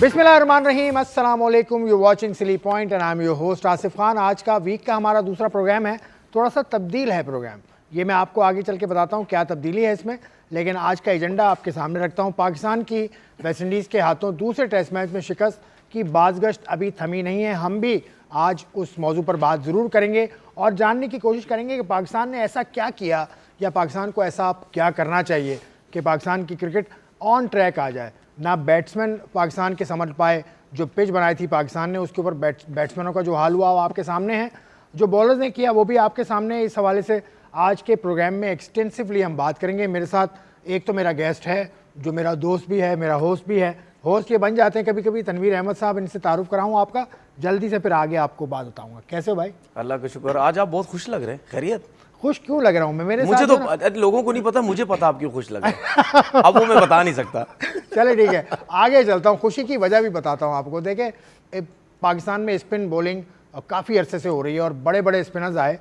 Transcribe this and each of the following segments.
बिस्मिल्लाहिर्रहमानिर्रहीम, अस्सलाम वालेकुम। You watching silly point and I am your host Asif Khan. आज का वीक का हमारा दूसरा प्रोग्राम है। थोड़ा सा तब्दील है प्रोग्राम, ये मैं आपको आगे चल के बताता हूँ क्या तब्दीली है इसमें। लेकिन आज का एजेंडा आपके सामने रखता हूँ। पाकिस्तान की वेस्ट इंडीज़ के हाथों दूसरे टेस्ट मैच में शिकस्त की बाज़गश्त अभी थमी नहीं है। हम भी आज उस मौजू पर बात ज़रूर करेंगे और जानने की कोशिश करेंगे कि पाकिस्तान ने ऐसा क्या किया या पाकिस्तान को ऐसा क्या करना चाहिए कि पाकिस्तान की क्रिकेट ऑन ट्रैक आ जाए। ना बैट्समैन पाकिस्तान के समझ पाए, जो पिच बनाई थी पाकिस्तान ने उसके ऊपर बैट्समैनों का जो हाल हुआ वो आपके सामने है, जो बॉलर्स ने किया वो भी आपके सामने है। इस हवाले से आज के प्रोग्राम में एक्सटेंसिवली हम बात करेंगे। मेरे साथ एक तो मेरा गेस्ट है जो मेरा दोस्त भी है, मेरा होस्ट भी है। होस्ट ये बन जाते हैं कभी कभी, तनवीर अहमद साहब, इनसे तारुफ कराऊँ आपका जल्दी से, फिर आगे आपको बात बताऊँगा। कैसे हो भाई? अल्लाह का शुक्र। आज आप बहुत खुश लग रहे हैं, खैरियत? खुश क्यों लग रहा हूँ मैं? मेरे मुझे तो लोगों को नहीं पता, मुझे पता आप क्यों खुश लग रहे हैं। अब वो मैं बता नहीं सकता। चले ठीक है, आगे चलता हूँ। खुशी की वजह भी बताता हूँ आपको। देखें, पाकिस्तान में स्पिन बॉलिंग काफ़ी अरसे से हो रही है और बड़े बड़े स्पिनर्स आए,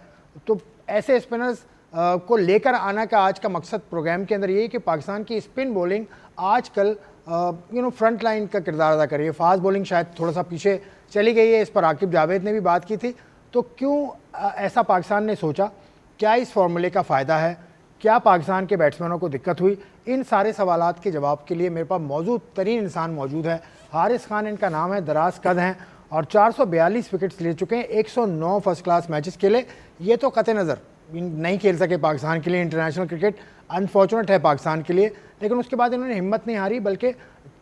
तो ऐसे स्पिनर्स को लेकर आना का आज का मकसद प्रोग्राम के अंदर यही कि पाकिस्तान की स्पिन बॉलिंग आजकल फ्रंट लाइन का किरदार अदा कर रही है। फास्ट बॉलिंग शायद थोड़ा सा पीछे चली गई है, इस पर आकिब जावेद ने भी बात की थी। तो क्यों ऐसा पाकिस्तान ने सोचा, क्या इस फॉर्मूले का फ़ायदा है, क्या पाकिस्तान के बैट्समैनों को दिक्कत हुई? इन सारे सवालात के जवाब के लिए मेरे पास मौजूद तरीन इंसान मौजूद है। हारिस खान इनका नाम है, दराज कद हैं और 442 विकेट्स ले चुके हैं, 109 फर्स्ट क्लास मैचेस खेले। ये तो कतई नज़र नहीं खेल सके पाकिस्तान के लिए, इंटरनेशनल क्रिकेट अनफॉर्चुनेट है पाकिस्तान के लिए। लेकिन उसके बाद इन्होंने हिम्मत नहीं हारी, बल्कि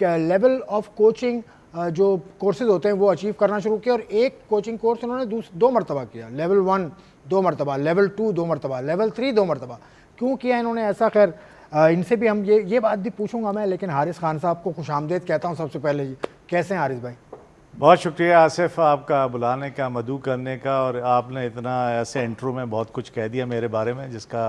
लेवल ऑफ कोचिंग जो कोर्सेज होते हैं वो अचीव करना शुरू किया। और एक कोचिंग कोर्स उन्होंने 2 मरतबा किया, लेवल 1 2 मरतबा, लेवल 2 2 मरतबा, लेवल 3 2 मरतबा। क्यों किया इन्होंने ऐसा? खैर इनसे भी हम ये बात भी पूछूंगा मैं। लेकिन हारिस खान साहब को खुशामदीद कहता हूँ सबसे पहले। जी कैसे हैं हारिस भाई? बहुत शुक्रिया आसिफ आपका बुलाने का, मदऊ करने का, और आपने इतना ऐसे इंट्रो में बहुत कुछ कह दिया मेरे बारे में जिसका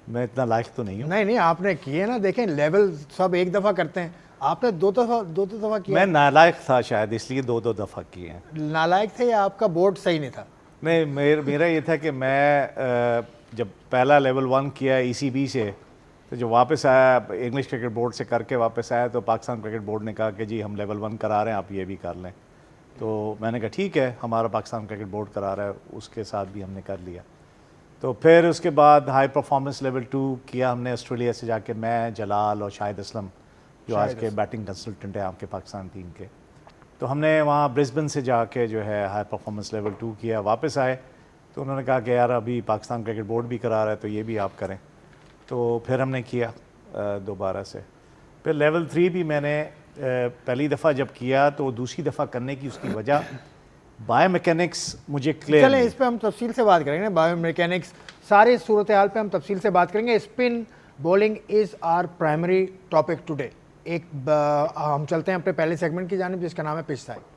मैं इतना लायक तो नहीं हूँ। नहीं आपने किए ना। देखें, लेवल सब एक दफ़ा करते हैं, आपने दो दफ़ा किया। मैं नालायक था शायद, इसलिए दो दफ़ा किए हैं। नालायक थे या आपका बोर्ड सही नहीं था? नहीं, मेरा ये था कि मैं जब पहला लेवल 1 किया ECB से, तो जो वापस आया इंग्लिश क्रिकेट बोर्ड से करके वापस आया, तो पाकिस्तान क्रिकेट बोर्ड ने कहा कि जी हम लेवल 1 करा रहे हैं, आप ये भी कर लें। तो मैंने कहा ठीक है, हमारा पाकिस्तान क्रिकेट बोर्ड करा रहा है, उसके साथ भी हमने कर लिया। तो फिर उसके बाद हाई परफॉर्मेंस लेवल 2 किया हमने ऑस्ट्रेलिया से जाके, मैं, जलाल और शाहिद असलम जो आज के बैटिंग कंसल्टेंट हैं आपके पाकिस्तान टीम के। तो हमने वहाँ ब्रिस्बेन से जाके जो है हाई परफॉर्मेंस लेवल 2 किया। वापस आए तो उन्होंने कहा कि यार अभी पाकिस्तान क्रिकेट बोर्ड भी करा रहा है तो ये भी आप करें। तो फिर हमने किया दोबारा से। फिर लेवल 3 भी मैंने पहली दफ़ा जब किया तो दूसरी दफ़ा करने की उसकी वजह बायोमैकेनिक्स मुझे क्लियर। चलें, इस पे हम तफसील से बात करेंगे। बायोमैकेनिक्स सारे सूरत हाल पे हम तफसील से बात करेंगे। Spin bowling is our primary topic today. हम चलते हैं अपने पहले सेगमेंट की जानिब जिसका नाम है पिच साइड।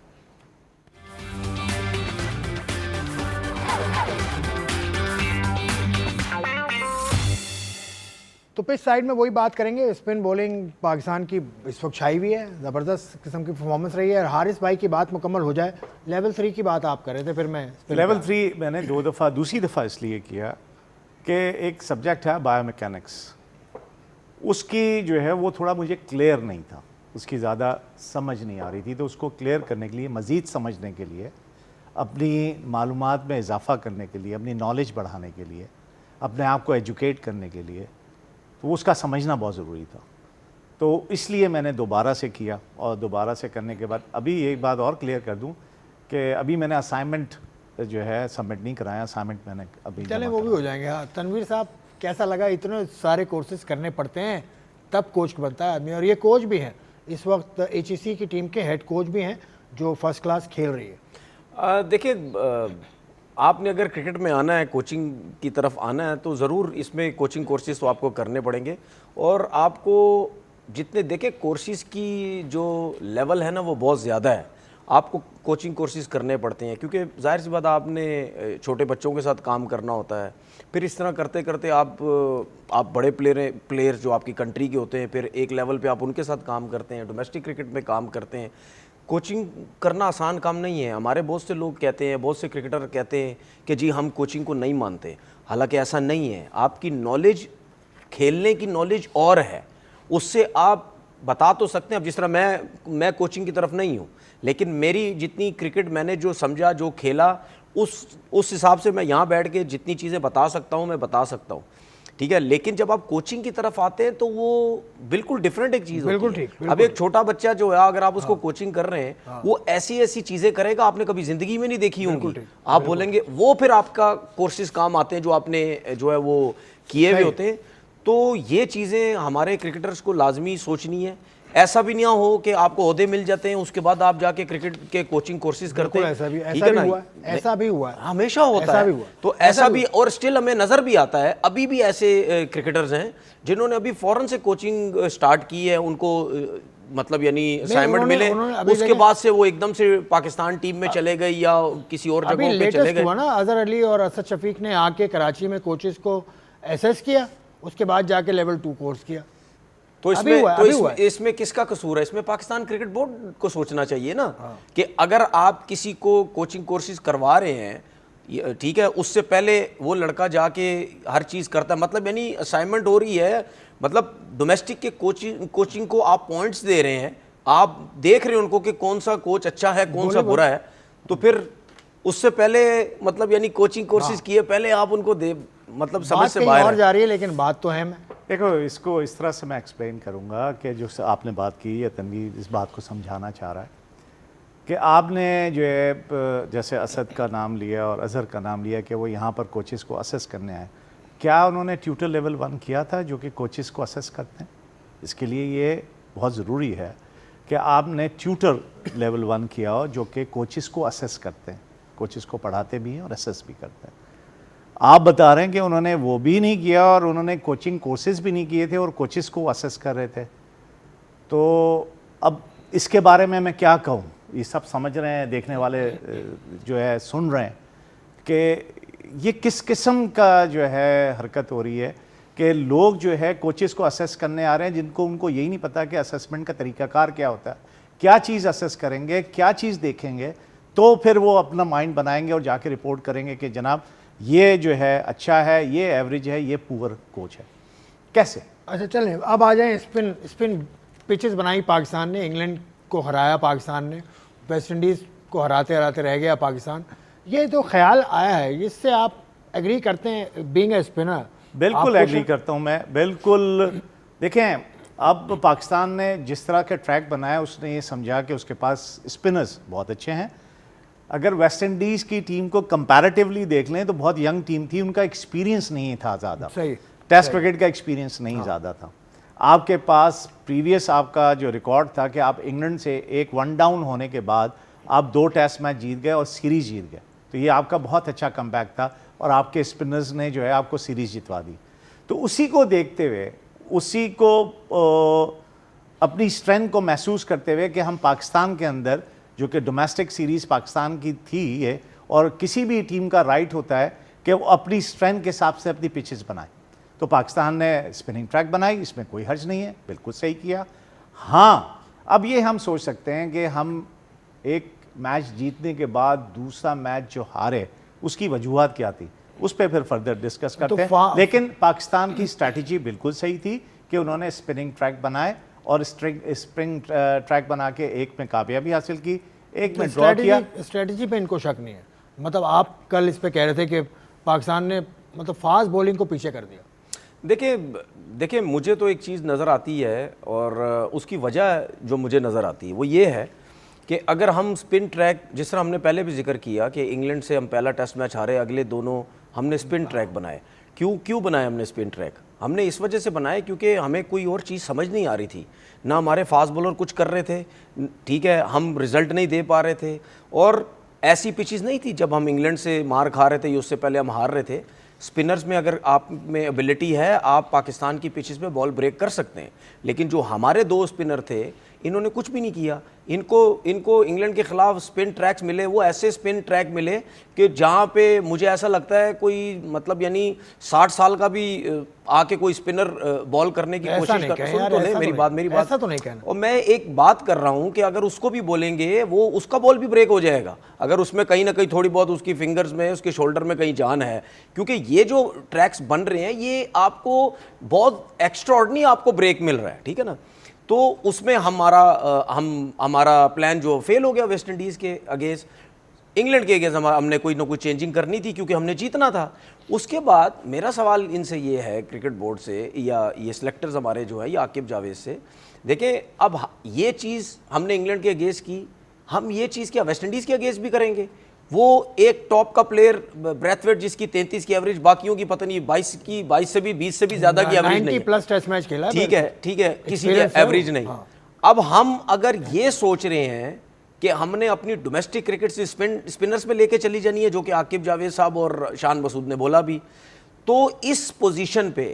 तो पिच साइड में वही बात करेंगे। स्पिन बॉलिंग पाकिस्तान की इस वक्त छाई हुई है, ज़बरदस्त किस्म की परफॉर्मेंस रही है। और हारिस भाई की बात मुकम्मल हो जाए, लेवल 3 की बात आप कर रहे थे, फिर मैं लेवल 3 मैंने 2 दफ़ा, दूसरी दफ़ा इसलिए किया कि एक सब्जेक्ट है बायोमैकेनिक्स, उसकी जो है वो थोड़ा मुझे क्लियर नहीं था, उसकी ज़्यादा समझ नहीं आ रही थी। तो उसको क्लियर करने के लिए, मज़ीद समझने के लिए, अपनी मालूमात में इजाफ़ा करने के लिए, अपनी नॉलेज बढ़ाने के लिए, अपने आप को एजुकेट करने के लिए, तो उसका समझना बहुत ज़रूरी था। तो इसलिए मैंने दोबारा से किया। और दोबारा से करने के बाद अभी एक बात और क्लियर कर दूं कि अभी मैंने असाइनमेंट जो है सबमिट नहीं कराया। असाइनमेंट मैंने अभी, चलें वो भी हो जाएंगे। हाँ, तनवीर साहब कैसा लगा? इतने सारे कोर्सेज करने पड़ते हैं तब कोच बनता है आदमी, और ये कोच भी हैं इस वक्त, HEC की टीम के हेड कोच भी हैं जो फर्स्ट क्लास खेल रही है। देखिए, आपने अगर क्रिकेट में आना है, कोचिंग की तरफ आना है, तो ज़रूर इसमें कोचिंग कोर्सेज़ तो आपको करने पड़ेंगे। और आपको जितने देखें कोर्सेज़ की जो लेवल है ना वो बहुत ज़्यादा है, आपको कोचिंग कोर्सेज़ करने पड़ते हैं, क्योंकि जाहिर सी बात आपने छोटे बच्चों के साथ काम करना होता है। फिर इस तरह करते करते आप बड़े प्लेयर जो आपकी कंट्री के होते हैं, फिर एक लेवल पे आप उनके साथ काम करते हैं, डोमेस्टिक क्रिकेट में काम करते हैं। कोचिंग करना आसान काम नहीं है। हमारे बहुत से लोग कहते हैं, बहुत से क्रिकेटर कहते हैं कि जी हम कोचिंग को नहीं मानते, हालांकि ऐसा नहीं है। आपकी नॉलेज, खेलने की नॉलेज और है, उससे आप बता तो सकते हैं। अब जिस तरह मैं कोचिंग की तरफ नहीं हूँ, लेकिन मेरी जितनी क्रिकेट मैंने जो समझा, जो खेला, उस हिसाब से मैं यहाँ बैठ के जितनी चीज़ें बता सकता हूँ मैं बता सकता हूँ, ठीक है। लेकिन जब आप कोचिंग की तरफ आते हैं तो वो बिल्कुल डिफरेंट एक चीज़ होती है। अब एक छोटा बच्चा जो है, अगर आप उसको कोचिंग कर रहे हैं, वो ऐसी ऐसी चीज़ें करेगा आपने कभी ज़िंदगी में नहीं देखी होंगी। आप बोलेंगे वो फिर आपका कोर्सेज काम आते हैं जो आपने जो है वो किए हुए होते हैं। तो ये चीज़ें हमारे क्रिकेटर्स को लाजमी सोचनी है। ऐसा भी नहीं हो कि आपको ओहदे मिल जाते हैं उसके बाद आप जाके क्रिकेट के कोचिंग कोर्सेज करते हैं। ऐसा भी हुआ है, हमेशा होता है। तो ऐसा भी, और स्टिल हमें नजर भी आता है अभी भी ऐसे क्रिकेटर्स हैं जिन्होंने अभी फौरन से कोचिंग स्टार्ट की है, उनको मतलब यानी असाइनमेंट मिले, उसके बाद से वो एकदम से पाकिस्तान टीम में चले गए या किसी और जगह पे चले गए। हुआ ना, अजहर अली और असद शफीक ने आके कराची में कोचेस को एसेस किया, उसके बाद जाके लेवल 2 कोर्स किया। तो इसमें किसका कसूर है? इसमें पाकिस्तान क्रिकेट बोर्ड को सोचना चाहिए ना कि अगर आप किसी को कोचिंग कोर्सेज करवा रहे हैं, ठीक है, उससे पहले वो लड़का जाके हर चीज़ करता है, मतलब यानी असाइनमेंट हो रही है, मतलब डोमेस्टिक के कोचिंग को आप पॉइंट्स दे रहे हैं, आप देख रहे हैं उनको कि कौन सा कोच अच्छा है कौन सा बुरा है, तो फिर उससे पहले मतलब यानी कोचिंग कोर्सेज किए पहले आप उनको दे, मतलब समझ से बाहर जा रही है। लेकिन बात तो है, मैं देखो इसको इस तरह से मैं एक्सप्लेन करूंगा कि जो आपने बात की या तनवीर इस बात को समझाना चाह रहा है कि आपने जो है जैसे असद का नाम लिया और अजहर का नाम लिया कि वो यहाँ पर कोचेस को असेस करने आए। क्या उन्होंने ट्यूटर लेवल 1 किया था जो कि कोचेस को असेस करते हैं? इसके लिए ये बहुत ज़रूरी है कि आपने ट्यूटर लेवल 1 किया हो जो कि कोचेस को असेस करते हैं, कोचेस को पढ़ाते भी हैं और असेस भी करते हैं। आप बता रहे हैं कि उन्होंने वो भी नहीं किया और उन्होंने कोचिंग कोर्सेज भी नहीं किए थे और कोचेस को असेस कर रहे थे। तो अब इसके बारे में मैं क्या कहूँ? ये सब समझ रहे हैं, देखने वाले जो है सुन रहे हैं कि ये किस किस्म का जो है हरकत हो रही है कि लोग जो है कोचेस को असेस करने आ रहे हैं जिनको उनको यही नहीं पता कि असेसमेंट का तरीकाकार क्या होता है, क्या चीज़ असेस करेंगे, क्या चीज़ देखेंगे, तो फिर वो अपना माइंड बनाएंगे और जाके रिपोर्ट करेंगे कि जनाब ये जो है अच्छा है, ये एवरेज है, ये पुअर कोच है। कैसे? अच्छा चलें, अब आ जाएं स्पिन पिचेस बनाई पाकिस्तान ने, इंग्लैंड को हराया पाकिस्तान ने, वेस्ट इंडीज़ को हराते हराते रह गया पाकिस्तान। ये तो ख्याल आया है, इससे आप एग्री करते हैं बीइंग ए स्पिनर? बिल्कुल एग्री करता हूँ मैं, बिल्कुल। देखें, अब पाकिस्तान ने जिस तरह के ट्रैक बनाया उसने ये समझा कि उसके पास स्पिनर्स बहुत अच्छे हैं। अगर वेस्ट इंडीज़ की टीम को कंपैरेटिवली देख लें तो बहुत यंग टीम थी, उनका एक्सपीरियंस नहीं था ज़्यादा, टेस्ट क्रिकेट का एक्सपीरियंस नहीं ज़्यादा था। आपके पास प्रीवियस आपका जो रिकॉर्ड था कि आप इंग्लैंड से एक 1 डाउन होने के बाद आप 2 टेस्ट मैच जीत गए और सीरीज़ जीत गए, तो ये आपका बहुत अच्छा कमबैक था और आपके स्पिनर्स ने जो है आपको सीरीज़ जितवा दी। तो उसी को देखते हुए, उसी को अपनी स्ट्रेंथ को महसूस करते हुए कि हम पाकिस्तान के अंदर जो कि डोमेस्टिक सीरीज़ पाकिस्तान की थी ये, और किसी भी टीम का राइट होता है कि वो अपनी स्ट्रेंथ के हिसाब से अपनी पिचेस बनाए, तो पाकिस्तान ने स्पिनिंग ट्रैक बनाई, इसमें कोई हर्ज नहीं है, बिल्कुल सही किया। हाँ, अब ये हम सोच सकते हैं कि हम एक मैच जीतने के बाद दूसरा मैच जो हारे उसकी वजूहत क्या थी, उस पर फिर फर्दर डिस्कस करते हैं। लेकिन पाकिस्तान की स्ट्रैटेजी बिल्कुल सही थी कि उन्होंने स्पिनिंग ट्रैक बनाए और स्प्रिंग ट्रैक बना के एक में कामयाबी हासिल की, एक में ड्रॉ किया। स्ट्रैटेजी पे इनको शक नहीं है, मतलब आप कल इस पे कह रहे थे कि पाकिस्तान ने मतलब फास्ट बॉलिंग को पीछे कर दिया। देखिए मुझे तो एक चीज़ नज़र आती है और उसकी वजह जो मुझे नज़र आती है वो ये है कि अगर हम स्पिन ट्रैक, जिस तरह हमने पहले भी जिक्र किया कि इंग्लैंड से हम पहला टेस्ट मैच हारे, अगले दोनों हमने स्पिन ट्रैक बनाए। क्यों बनाए हमने स्पिन ट्रैक? हमने इस वजह से बनाए क्योंकि हमें कोई और चीज़ समझ नहीं आ रही थी, ना हमारे फास्ट बॉलर कुछ कर रहे थे, ठीक है, हम रिज़ल्ट नहीं दे पा रहे थे, और ऐसी पिचेस नहीं थी जब हम इंग्लैंड से मार खा रहे थे या उससे पहले हम हार रहे थे। स्पिनर्स में अगर आप में एबिलिटी है, आप पाकिस्तान की पिचेस पे बॉल ब्रेक कर सकते हैं, लेकिन जो हमारे 2 स्पिनर थे इन्होंने कुछ भी नहीं किया। इनको इंग्लैंड के खिलाफ स्पिन ट्रैक्स मिले, वो ऐसे स्पिन ट्रैक मिले कि जहाँ पे मुझे ऐसा लगता है कोई मतलब यानी 60 साल का भी आके कोई स्पिनर बॉल करने की कोशिश कर, सुन तो ले मेरी बात ऐसा तो नहीं कहना। और मैं एक बात कर रहा हूँ कि अगर उसको भी बोलेंगे वो उसका बॉल भी ब्रेक हो जाएगा, अगर उसमें कहीं ना कहीं थोड़ी बहुत उसकी फिंगर्स में, उसके शोल्डर में कहीं जान है, क्योंकि ये जो ट्रैक्स बन रहे हैं ये आपको बहुत एक्स्ट्राऑर्डिनरी आपको ब्रेक मिल रहा है, ठीक है ना। तो उसमें हमारा प्लान जो फेल हो गया वेस्ट इंडीज़ के अगेंस्ट, इंग्लैंड के अगेंस्ट हमने कोई ना कोई चेंजिंग करनी थी क्योंकि हमने जीतना था। उसके बाद मेरा सवाल इनसे ये है, क्रिकेट बोर्ड से या ये सिलेक्टर्स हमारे जो है, या आकिब जावेद से, देखें अब ये चीज़ हमने इंग्लैंड के अगेंस्ट की, हम ये चीज़ क्या वेस्ट इंडीज़ के अगेंस्ट भी करेंगे? वो एक टॉप का प्लेयर ब्रैथवेट जिसकी 33 की एवरेज, बाकियों की पता नहीं 22 से भी 20 से भी ज़्यादा की एवरेज नहीं है। 90 प्लस टेस्ट मैच खेला, ठीक है, किसी की एवरेज नहीं। अब हम अगर ये सोच रहे हैं कि हमने अपनी डोमेस्टिक क्रिकेट से स्पिनर्स पे लेके चली जानी है, जो कि आकिब जावेद साहब और शान मसूद ने बोला भी, तो इस पोजीशन पे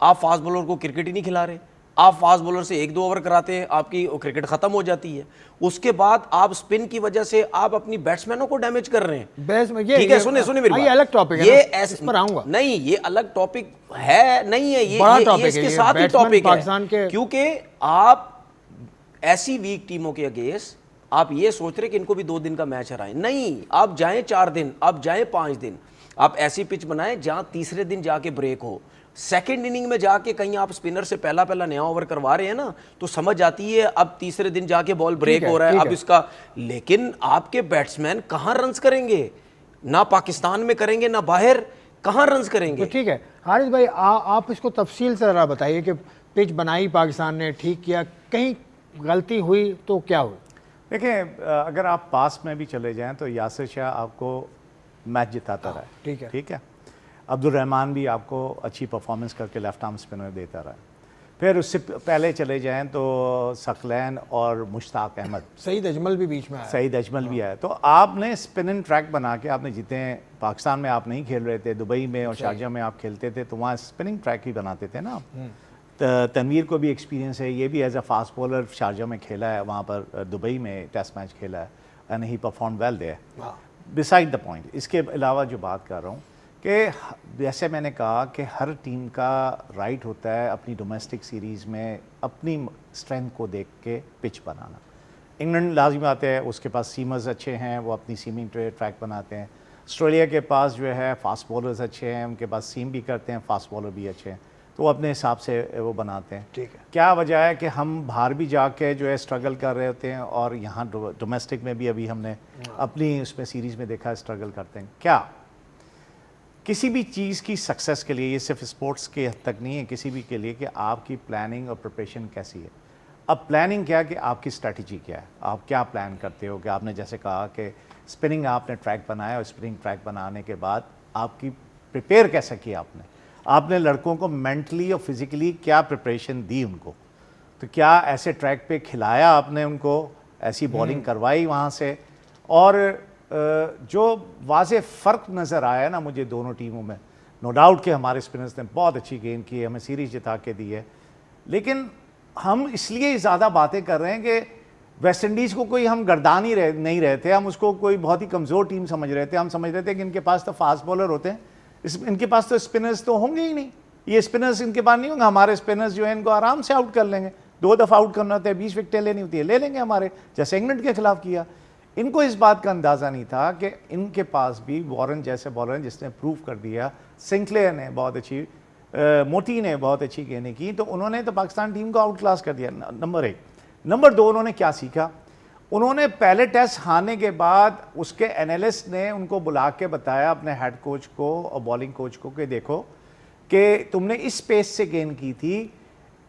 आप फास्ट बॉलर को क्रिकेट ही नहीं खिला रहे। आप फास्ट बॉलर से 1-2 ओवर कराते हैं, आपकी क्रिकेट खत्म हो जाती है। उसके बाद आप स्पिन की वजह से आप अपनी बैट्समैनों को डैमेज कर रहे हैं। ठीक है, सुने मेरी बात। ये अलग टॉपिक है, ये इस पर आऊंगा। नहीं, ये अलग टॉपिक है, नहीं है ये, बड़ा टॉपिक है, इसके ये साथ ही बैट्समैन टॉपिक पाकिस्तान है, के, क्योंकि आप ऐसी वीक टीमों के अगेंस्ट आप ये सोच रहे कि इनको भी 2 दिन का मैच हराएं। नहीं, आप जाएं 4 दिन, आप जाएं 5 दिन, आप ऐसी पिच बनाएं जहां तीसरे दिन जाके ब्रेक हो। सेकंड इनिंग में जाके कहीं आप स्पिनर से पहला नया ओवर करवा रहे हैं ना, तो समझ आती है अब तीसरे दिन जाके बॉल ब्रेक हो रहा है, अब इसका। लेकिन आपके बैट्समैन कहां रन्स करेंगे? ना पाकिस्तान में करेंगे ना बाहर, कहां रन्स करेंगे? तो ठीक है हारिस भाई, आप इसको तफसील से जरा बताइए कि पिच बनाई पाकिस्तान ने, ठीक किया, कहीं गलती हुई तो क्या हुई? देखें, अगर आप पास में भी चले जाएं तो यासिर शाह आपको मैच जिताता रहा है, ठीक है। अब्दुल रहमान भी आपको अच्छी परफॉर्मेंस करके लेफ्ट आर्म स्पिनर देता रहा। फिर उससे पहले चले जाएं तो सकलैन और मुश्ताक अहमद, सईद अजमल भी बीच में आया, सईद अजमल भी आया। तो आपने स्पिनिंग ट्रैक बना के आपने जितने, पाकिस्तान में आप नहीं खेल रहे थे, दुबई में और शारजा में आप खेलते थे, तो वहाँ स्पिनिंग ट्रैक ही बनाते थे ना। तनवीर को भी एक्सपीरियंस है, ये भी as a fast bowler Sharjah में खेला है, वहाँ पर दुबई में टेस्ट मैच खेला है, and he perform well there. Beside the point, इसके अलावा जो बात कर रहा हूँ कि जैसे मैंने कहा कि हर टीम का राइट होता है अपनी डोमेस्टिक सीरीज़ में अपनी स्ट्रेंथ को देख के पिच बनाना। इंग्लैंड लाजिम आते हैं, उसके पास सीमर्स अच्छे हैं, वो अपनी सीमिंग ट्रैक बनाते हैं। ऑस्ट्रेलिया के पास जो है फास्ट बॉलर्स अच्छे हैं, उनके पास सीम भी करते हैं, फास्ट बॉलर भी अच्छे हैं, तो वो अपने हिसाब से वो बनाते हैं। ठीक है, क्या वजह है कि हम बाहर भी जाके जो है स्ट्रगल कर रहे होते हैं, और यहाँ डोमेस्टिक में भी अभी हमने अपनी उसमें सीरीज़ में देखा स्ट्रगल करते हैं। क्या किसी भी चीज़ की सक्सेस के लिए, ये सिर्फ स्पोर्ट्स के हद तक नहीं है, किसी भी के लिए, कि आपकी प्लानिंग और प्रिपरेशन कैसी है। अब प्लानिंग क्या कि आपकी स्ट्रैटेजी क्या है, आप क्या प्लान करते हो। कि आपने जैसे कहा कि स्पिनिंग आपने ट्रैक बनाया, और स्पिनिंग ट्रैक बनाने के बाद आपकी प्रिपेयर कैसे किया आपने लड़कों को मेंटली और फिज़िकली क्या प्रिपरेशन दी उनको। तो क्या ऐसे ट्रैक पे खिलाया आपने उनको, ऐसी बॉलिंग करवाई वहाँ से। और जो वाज़े फ़र्क नज़र आया ना मुझे दोनों टीमों में, नो डाउट कि हमारे स्पिनर्स ने बहुत अच्छी गेंद की है, हमें सीरीज़ जिता के दी है, लेकिन हम इसलिए ज़्यादा बातें कर रहे हैं कि वेस्ट इंडीज़ को कोई हम गर्दान ही नहीं रहे थे, हम उसको कोई बहुत ही कमज़ोर टीम समझ रहे थे। हम समझ रहे थे कि इनके पास तो फास्ट बॉलर होते हैं, इनके पास तो स्पिनर्स तो होंगे ही नहीं, ये स्पिनर्स इनके पास नहीं होंगे, हमारे स्पिनर्स जो है इनको आराम से आउट कर लेंगे। 2 दफ़ा आउट करना होता है, 20 विकेटें लेनी होती है, ले लेंगे हमारे, जैसे इंग्लैंड के खिलाफ किया। इनको इस बात का अंदाज़ा नहीं था कि इनके पास भी वॉरेन जैसे बॉलर हैं जिसने प्रूव कर दिया। सिंक्लेयर ने बहुत अच्छी, मोटी ने बहुत अच्छी गेंदें की, तो उन्होंने तो पाकिस्तान टीम को आउट क्लास कर दिया, नंबर 1। नंबर 2, उन्होंने क्या सीखा, उन्होंने पहले टेस्ट हारने के बाद उसके एनालिस्ट ने उनको बुला के बताया, अपने हेड कोच को और बॉलिंग कोच को, कि देखो कि तुमने इस पेस से गेंद की थी,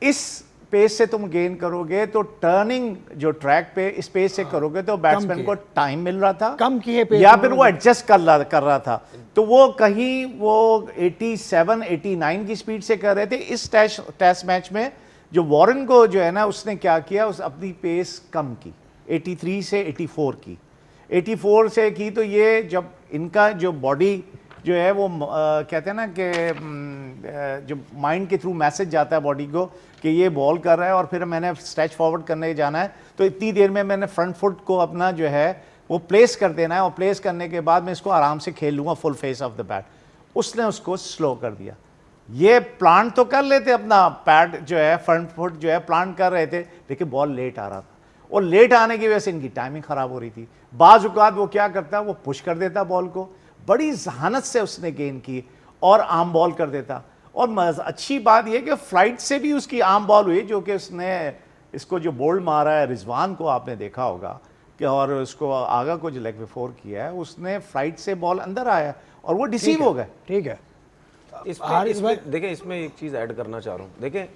इस पेस से तुम गेंद करोगे तो टर्निंग जो ट्रैक पे इस पेस से करोगे तो बैट्समैन को टाइम मिल रहा था, कम किए पेस, या फिर वो एडजस्ट कर रहा था। तो वो कहीं वो 87-89 की स्पीड से कर रहे थे। इस टेस्ट मैच में जो वॉरेन को जो है ना, उसने क्या किया, उस अपनी पेस कम की, 83 से 84 की, 84 से की। तो ये जब इनका जो बॉडी जो है वो कहते हैं ना कि जो माइंड के थ्रू मैसेज जाता है बॉडी को कि ये बॉल कर रहा है और फिर मैंने स्ट्रेच फॉरवर्ड करने जाना है, तो इतनी देर में मैंने फ्रंट फुट को अपना जो है वो प्लेस कर देना है, और प्लेस करने के बाद मैं इसको आराम से खेल लूँगा full face of the bat. उसने उसको स्लो कर दिया। ये प्लांट तो कर लेते, अपना पैड जो है फ्रंट फुट जो है प्लांट कर रहे थे, लेकिन बॉल लेट आ रहा था, और लेट आने की वजह से इनकी टाइमिंग ख़राब हो रही थी। बाज़ औक़ात वो क्या करता, वो पुश कर देता बॉल को, बड़ी जहानत से उसने गेंद की और आर्म बॉल कर देता। और अच्छी बात यह कि फ्लाइट से भी उसकी आर्म बॉल हुई, जो कि उसने इसको जो बोल्ड मारा है रिजवान को आपने देखा होगा कि, और उसको आगा को जो लेग पे 4 किया है, उसने फ्लाइट से बॉल अंदर आया और वो डिसीव हो गए। ठीक है। इसमें देखें, इसमें एक चीज़ ऐड करना चाह रहा हूँ। देखें,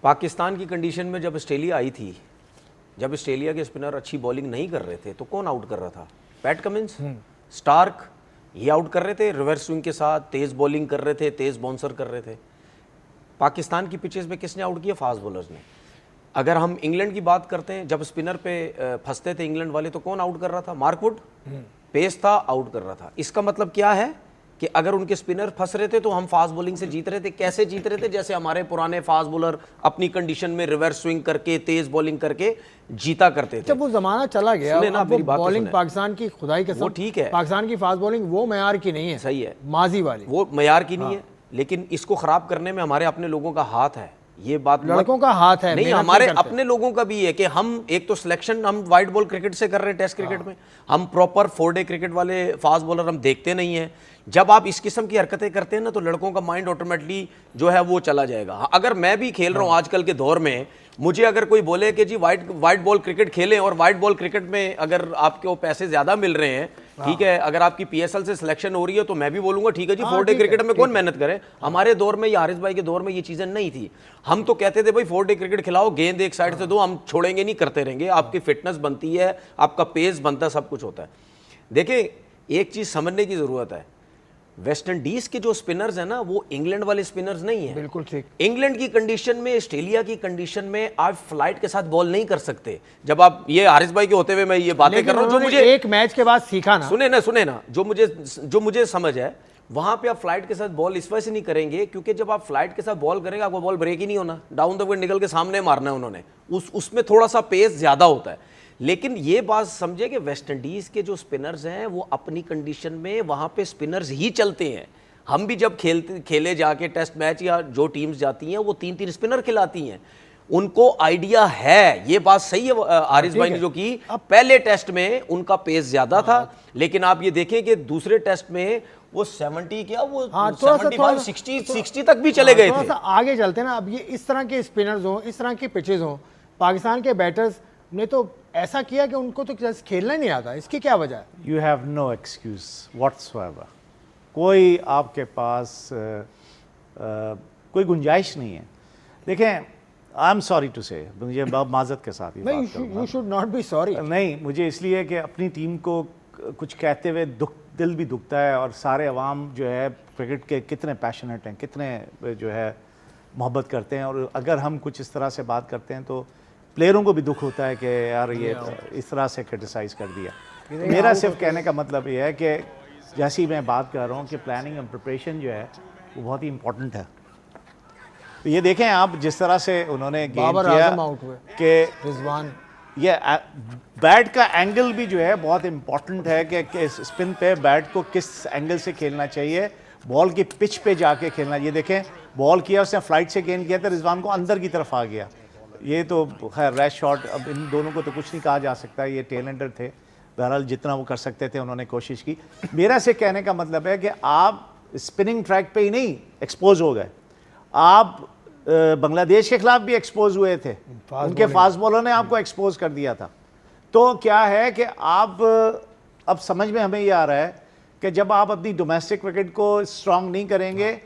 पाकिस्तान की कंडीशन में जब ऑस्ट्रेलिया आई थी, जब ऑस्ट्रेलिया के स्पिनर अच्छी बॉलिंग नहीं कर रहे थे, तो कौन आउट कर रहा था? पैट कमिंस, स्टार्क, ये आउट कर रहे थे रिवर्स स्विंग के साथ, तेज़ बॉलिंग कर रहे थे, तेज़ बाउंसर कर रहे थे। पाकिस्तान की पिचेस में किसने आउट किया? फास्ट बॉलर्स ने। अगर हम इंग्लैंड की बात करते हैं, जब स्पिनर पे फंसते थे इंग्लैंड वाले, तो कौन आउट कर रहा था? मार्कवुड, पेस था, आउट कर रहा था। इसका मतलब क्या है कि अगर उनके स्पिनर फंस रहे थे तो हम फास्ट बॉलिंग से जीत रहे थे। कैसे जीत रहे थे? जैसे हमारे पुराने फास्ट बॉलर अपनी कंडीशन में रिवर्स स्विंग करके, तेज बॉलिंग करके जीता करते थे। जब वो जमाना चला गया, सुने ना, अब वो मेरी बात तो बॉलिंग सुने। पाकिस्तान की खुदाई कसम, वो ठीक है। पाकिस्तान की फास्ट बॉलिंग वो मयार की नहीं है, सही है, माजी वाली, वो मयार की नहीं है, लेकिन इसको खराब करने में हमारे अपने लोगों का हाथ है। ये बात लड़कों का हाथ है, नहीं, मेहनत हमारे करते। अपने लोगों का भी है कि हम एक तो सिलेक्शन हम वाइट बॉल क्रिकेट से कर रहे हैं, टेस्ट क्रिकेट में हम प्रॉपर 4 डे क्रिकेट वाले फास्ट बॉलर हम देखते नहीं है। जब आप इस किस्म की हरकतें करते हैं ना, तो लड़कों का माइंड ऑटोमेटिकली जो है वो चला जाएगा। अगर मैं भी खेल रहा हूँ आजकल के दौर में, मुझे अगर कोई बोले कि जी वाइट बॉल क्रिकेट खेलें, और वाइट बॉल क्रिकेट में अगर आपको पैसे ज्यादा मिल रहे हैं, ठीक है, अगर आपकी पीएसएल से सिलेक्शन हो रही है, तो मैं भी बोलूंगा ठीक है जी, 4 डे क्रिकेट में कौन मेहनत करे। हमारे दौर में या हारिस भाई के दौर में ये चीजें नहीं थी। हम तो कहते थे भाई 4 डे क्रिकेट खिलाओ, गेंद एक साइड से दो, हम छोड़ेंगे नहीं, करते रहेंगे। आपकी फिटनेस बनती है, आपका पेस बनता है, सब कुछ होता है। देखिए, एक चीज समझने की जरूरत है, वेस्ट इंडीज के जो स्पिनर्स हैं ना, वो इंग्लैंड वाले स्पिनर्स नहीं है। बिल्कुल ठीक। इंग्लैंड की कंडीशन में, ऑस्ट्रेलिया की कंडीशन में आप फ्लाइट के साथ बॉल नहीं कर सकते। जब आप ये हारिस भाई के होते हुए मैं ये बातें कर रहा हूं, जो मुझे एक मैच के बाद सीखा ना, सुने ना, जो मुझे समझ है, वहां पे आप फ्लाइट के साथ बॉल इस वजह से नहीं करेंगे क्योंकि जब आप फ्लाइट के साथ बॉल करेंगे, आपको बॉल ब्रेक ही नहीं होना, डाउन द विकेट निकल के सामने मारना है उन्होंने, उसमें थोड़ा सा पेस ज्यादा होता है। लेकिन ये बात समझे कि वेस्ट इंडीज के जो स्पिनर्स हैं, वो अपनी कंडीशन में वहां पे स्पिनर्स ही चलते हैं। हम भी जब खेले जाके टेस्ट मैच, या जो टीम्स जाती हैं, वो 3-3 स्पिनर खिलाती हैं। उनको आइडिया है, ये बात सही है हारिस भाई ने जो की, पहले टेस्ट में उनका पेस ज्यादा था, लेकिन आप ये देखें कि दूसरे टेस्ट में वो 70 क्या, वो 75, 60 तक भी चले गए थे। थोड़ा सा आगे चलते ना। अब ये इस तरह के स्पिनर्स हो, इस तरह की पिचेस हो, पाकिस्तान के बैटर्स ने तो ऐसा किया कि उनको तो जैसे खेलना नहीं आता। इसकी क्या वजह है? You have no excuse whatsoever. कोई आपके पास कोई गुंजाइश नहीं है। देखें, आई एम सॉरी टू से, मुझे माजरत के साथ ही बात करूंगा। You should not be sorry. नहीं, मुझे इसलिए कि अपनी टीम को कुछ कहते हुए दिल भी दुखता है, और सारे अवाम जो है क्रिकेट के कितने पैशनेट हैं, कितने जो है मोहब्बत करते हैं, और अगर हम कुछ इस तरह से बात करते हैं तो प्लेयरों को भी दुख होता है कि यार ये इस तरह से क्रिटिसाइज़ कर दिया। मेरा सिर्फ कहने का मतलब ये है कि जैसी मैं बात कर रहा हूँ कि प्लानिंग एंड प्रिपरेशन जो है वो बहुत ही इंपॉर्टेंट है। तो ये देखें आप, जिस तरह से उन्होंने गेम किया कि रिजवान, ये बैट का एंगल भी जो है बहुत इंपॉर्टेंट है कि स्पिन पे बैट को किस एंगल से खेलना चाहिए, बॉल की पिच पे जाके खेलना। ये देखें, बॉल किया उसने, फ्लाइट से गेंद किया, तो रिजवान को अंदर की तरफ आ गया। ये तो खैर रैश शॉट, अब इन दोनों को तो कुछ नहीं कहा जा सकता, ये टेलेंटर थे, बहरहाल जितना वो कर सकते थे उन्होंने कोशिश की। मेरा से कहने का मतलब है कि आप स्पिनिंग ट्रैक पे ही नहीं एक्सपोज हो गए, आप बांग्लादेश के खिलाफ भी एक्सपोज हुए थे, उनके फास्ट बॉलर ने आपको एक्सपोज कर दिया था। तो क्या है कि आप अब समझ में हमें ये आ रहा है कि जब आप अपनी डोमेस्टिक क्रिकेट को स्ट्रांग नहीं करेंगे,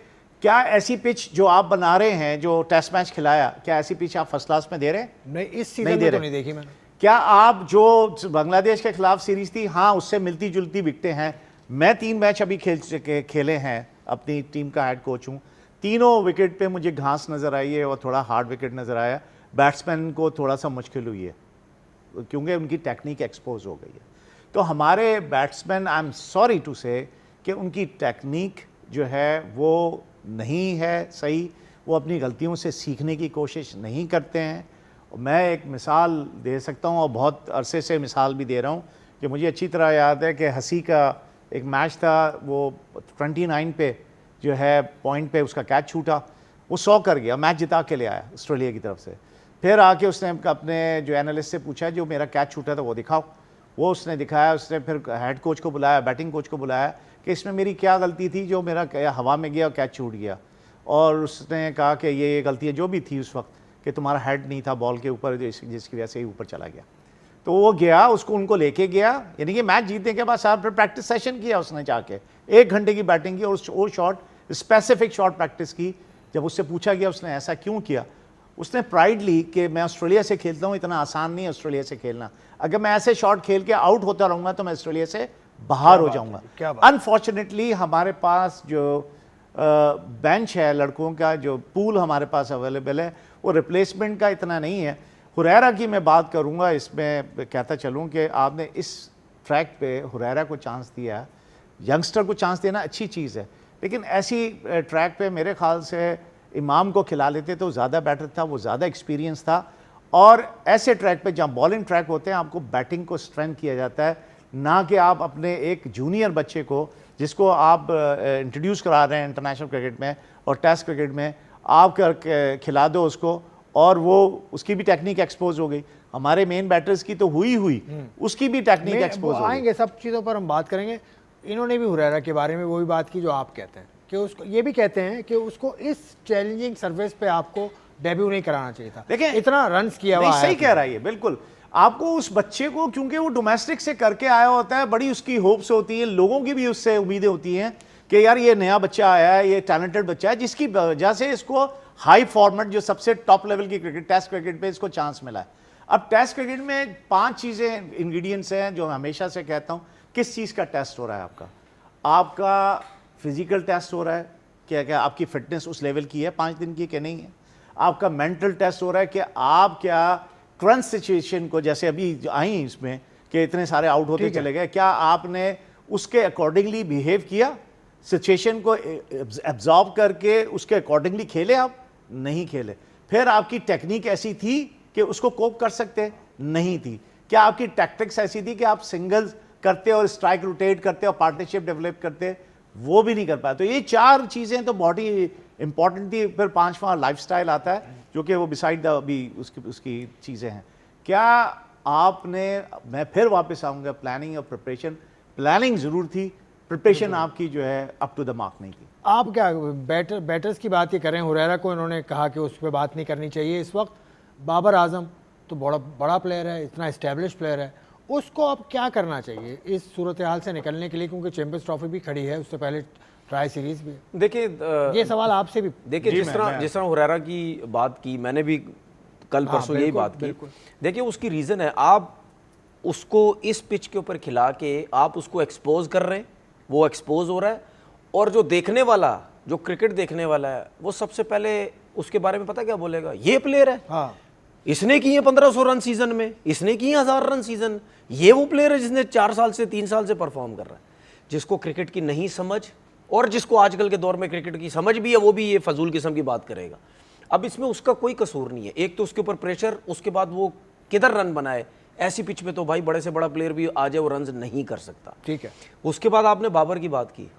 क्या ऐसी पिच जो आप बना रहे हैं, जो टेस्ट मैच खिलाया, क्या ऐसी पिच आप फर्स्ट क्लास में दे रहे हैं? नहीं, इस सीजन में तो नहीं देखी मैंने। क्या आप जो बांग्लादेश के खिलाफ सीरीज थी, हाँ उससे मिलती जुलती विकटें हैं। मैं 3 मैच अभी खेले हैं, अपनी टीम का हेड कोच हूँ, तीनों विकेट पे मुझे घास नज़र आई है और थोड़ा हार्ड विकेट नज़र आया। बैट्समैन को थोड़ा सा मुश्किल हुई है क्योंकि उनकी टेक्निक एक्सपोज हो गई है। तो हमारे batsman, I am sorry to say, कि उनकी टेक्निक जो है वो नहीं है सही, वो अपनी गलतियों से सीखने की कोशिश नहीं करते हैं। मैं एक मिसाल दे सकता हूँ, और बहुत अरसे से मिसाल भी दे रहा हूँ, कि मुझे अच्छी तरह याद है कि हसी का एक मैच था, वो 29 पे जो है पॉइंट पे उसका कैच छूटा, वो 100 कर गया, मैच जिता के ले आया ऑस्ट्रेलिया की तरफ से। फिर आके उसने अपने जो एनालिस्ट से पूछा, जो मेरा कैच छूटा था वो दिखाओ। वो उसने दिखाया, उसने फिर हेड कोच को बुलाया, बैटिंग कोच को बुलाया कि इसमें मेरी क्या गलती थी जो मेरा हवा में गया और कैच छूट गया। और उसने कहा कि ये गलतियाँ जो भी थी उस वक्त, कि तुम्हारा हेड नहीं था बॉल के ऊपर, जिसकी वजह से ही ऊपर चला गया। तो वो गया, उसको उनको लेके गया, यानी कि मैच जीतने के बाद साहब फिर प्रैक्टिस सेशन किया उसने, जाके 1 घंटे की बैटिंग की और वो शॉट, स्पेसिफिक शॉट प्रैक्टिस की। जब उससे पूछा गया उसने ऐसा क्यों किया, उसने प्राइड ली कि मैं ऑस्ट्रेलिया से खेलता हूँ, इतना आसान नहीं है ऑस्ट्रेलिया से खेलना, अगर मैं ऐसे शॉट खेल के आउट होता रहूँगा तो मैं ऑस्ट्रेलिया से बाहर हो जाऊँगा। अनफॉर्चुनेटली हमारे पास जो बेंच है लड़कों का, जो पूल हमारे पास अवेलेबल है, वो रिप्लेसमेंट का इतना नहीं है। हुरैरा की मैं बात करूंगा, इसमें कहता चलूं कि आपने इस ट्रैक पे हुरैरा को चांस दिया, यंगस्टर को चांस देना अच्छी चीज़ है, लेकिन ऐसी ट्रैक पे मेरे ख्याल से इमाम को खिला लेते तो ज़्यादा बेटर था, वो ज़्यादा एक्सपीरियंस था। और ऐसे ट्रैक पे जहाँ बॉलिंग ट्रैक होते हैं आपको बैटिंग को स्ट्रेंथ किया जाता है, ना कि आप अपने एक जूनियर बच्चे को जिसको आप इंट्रोड्यूस करा रहे हैं इंटरनेशनल क्रिकेट में और टेस्ट क्रिकेट में, आप खिला दो उसको और वो उसकी भी टेक्निक एक्सपोज हो गई। हमारे मेन बैटर्स की तो हुई उसकी भी टेक्निक एक्सपोज हो गई। आएंगे सब चीज़ों पर हम बात करेंगे। इन्होंने भी हुरैरा के बारे में वो भी बात की जो आप कहते हैं कि उसको, ये भी कहते हैं कि उसको इस चैलेंजिंग सर्फेस पे आपको डेब्यू नहीं कराना चाहिए था। देखिए इतना रन्स किया हुआ है, सही कह रहा है ये, बिल्कुल। आपको उस बच्चे को, क्योंकि वो डोमेस्टिक से करके आया होता है, बड़ी उसकी होप्स होती है, लोगों की भी उससे उम्मीदें होती हैं कि यार ये नया बच्चा आया है, ये टैलेंटेड बच्चा है, जिसकी वजह से इसको हाई फॉर्मेट, जो सबसे टॉप लेवल की क्रिकेट, टेस्ट क्रिकेट पे इसको चांस मिला है। अब टेस्ट क्रिकेट में 5 चीज़ें, इंग्रेडिएंट्स हैं जो मैं हमेशा से कहता हूँ। किस चीज़ का टेस्ट हो रहा है आपका फिजिकल टेस्ट हो रहा है, क्या आपकी फिटनेस उस लेवल की है 5 दिन की कि नहीं है। आपका मेंटल टेस्ट हो रहा है कि आप क्या करंट सिचुएशन को, जैसे अभी आई इसमें कि इतने सारे आउट होते चले गए, क्या आपने उसके अकॉर्डिंगली बिहेव किया, सिचुएशन को एब्जॉर्ब करके उसके अकॉर्डिंगली खेले, आप नहीं खेले। फिर आपकी टेक्निक ऐसी थी कि उसको कोप कर सकते, नहीं थी। क्या आपकी टैक्टिक्स ऐसी थी कि आप सिंगल्स करते और स्ट्राइक रोटेट करते और पार्टनरशिप डेवलप करते, वो भी नहीं कर पाए। तो ये 4 चीज़ें तो बहुत ही इंपॉर्टेंट थी। फिर 5वां लाइफस्टाइल आता है जो कि वो बिसाइड द अभी उसकी चीज़ें हैं। क्या आपने, मैं फिर वापस आऊँगा, प्लानिंग और प्रिपरेशन, प्लानिंग ज़रूर थी, प्रिपरेशन आपकी जो है अप टू द मार्क नहीं थी। आप क्या बैटर्स की बात ये करें, हुरैरा को इन्होंने कहा कि उस पर बात नहीं करनी चाहिए इस वक्त। बाबर आजम तो बड़ा प्लेयर है, इतना इस्टेब्लिश प्लेयर है, उसको अब क्या करना चाहिए इस सूरत हाल से निकलने के लिए, क्योंकि चैंपियंस ट्रॉफी भी खड़ी है, उससे पहले ट्राई सीरीज भी। देखिए ये सवाल आपसे भी। देखिए, जिस तरह हुरैरा की बात की, मैंने भी कल परसों यही बात की। देखिए उसकी रीज़न है, आप उसको इस पिच के ऊपर खिला के आप उसको एक्सपोज कर रहे हैं, वो एक्सपोज हो रहा है, और जो देखने वाला, जो क्रिकेट देखने वाला है, वो सबसे पहले उसके बारे में पता क्या बोलेगा, ये प्लेयर है, हाँ, इसने किए 1500 रन सीजन में, इसने किए 1000 रन सीजन, ये वो प्लेयर है जिसने 4 साल से 3 साल से परफॉर्म कर रहा है। जिसको क्रिकेट की नहीं समझ, और जिसको आजकल के दौर में क्रिकेट की समझ भी है, वो भी ये फजूल किस्म की बात करेगा। अब इसमें उसका कोई कसूर नहीं है। एक तो उसके ऊपर प्रेशर, उसके बाद वो किधर रन बनाए, ऐसी पिच पे तो भाई बड़े से बड़ा प्लेयर भी आ जाए वो रन नहीं कर सकता। ठीक है। उसके बाद आपने बाबर की बात की,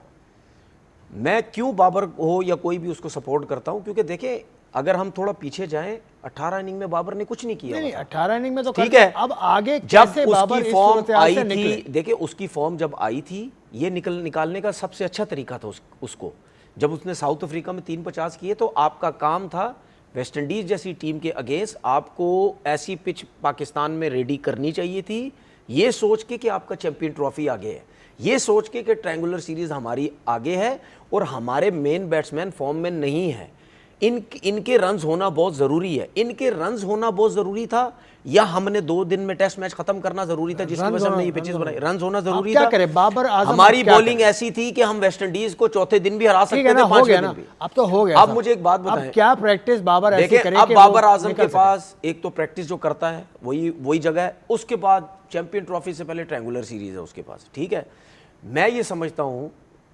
मैं क्यों बाबर हो या कोई भी उसको सपोर्ट करता हूं, क्योंकि देखिए अगर हम थोड़ा पीछे जाएं, 18 इनिंग में बाबर ने कुछ नहीं किया। नहीं, 18 इनिंग में तो ठीक है। अब आगे जब कैसे बाबर उसकी इस फॉर्म सूरत हाल आई से थी, निकले? देखिए उसकी फॉर्म जब आई थी, ये निकालने का सबसे अच्छा तरीका था उसको। जब उसने साउथ अफ्रीका में 350 किए, तो आपका काम था वेस्ट इंडीज जैसी टीम के अगेंस्ट आपको ऐसी पिच पाकिस्तान में रेडी करनी चाहिए थी, ये सोच के कि आपका चैंपियन ट्रॉफी आगे है, ये सोच के कि ट्रायंगुलर सीरीज हमारी आगे है और हमारे मेन बैट्समैन फॉर्म में नहीं है, इनके रन्स होना बहुत ज़रूरी है। इनके रन्स होना बहुत ज़रूरी था, या हमने 2 दिन में टेस्ट मैच खत्म करना ज़रूरी था, जिसकी वजह से हमने ये पिचेस बनाई। रन्स होना ज़रूरी था। क्या करें बाबर आजम, हमारी बॉलिंग ऐसी थी कि हम वेस्ट इंडीज को चौथे दिन भी हरा सकते थे, 5वें दिन भी। अब तो हो गया। अब मुझे एक बात बताएं, क्या प्रैक्टिस बाबर ऐसी करे? अब बाबर आजम के पास एक तो प्रैक्टिस जो करता है वही जगह है, उसके बाद चैंपियन ट्रॉफी से पहले ट्रायंगुलर सीरीज है उसके पास। ठीक है, मैं ये समझता हूं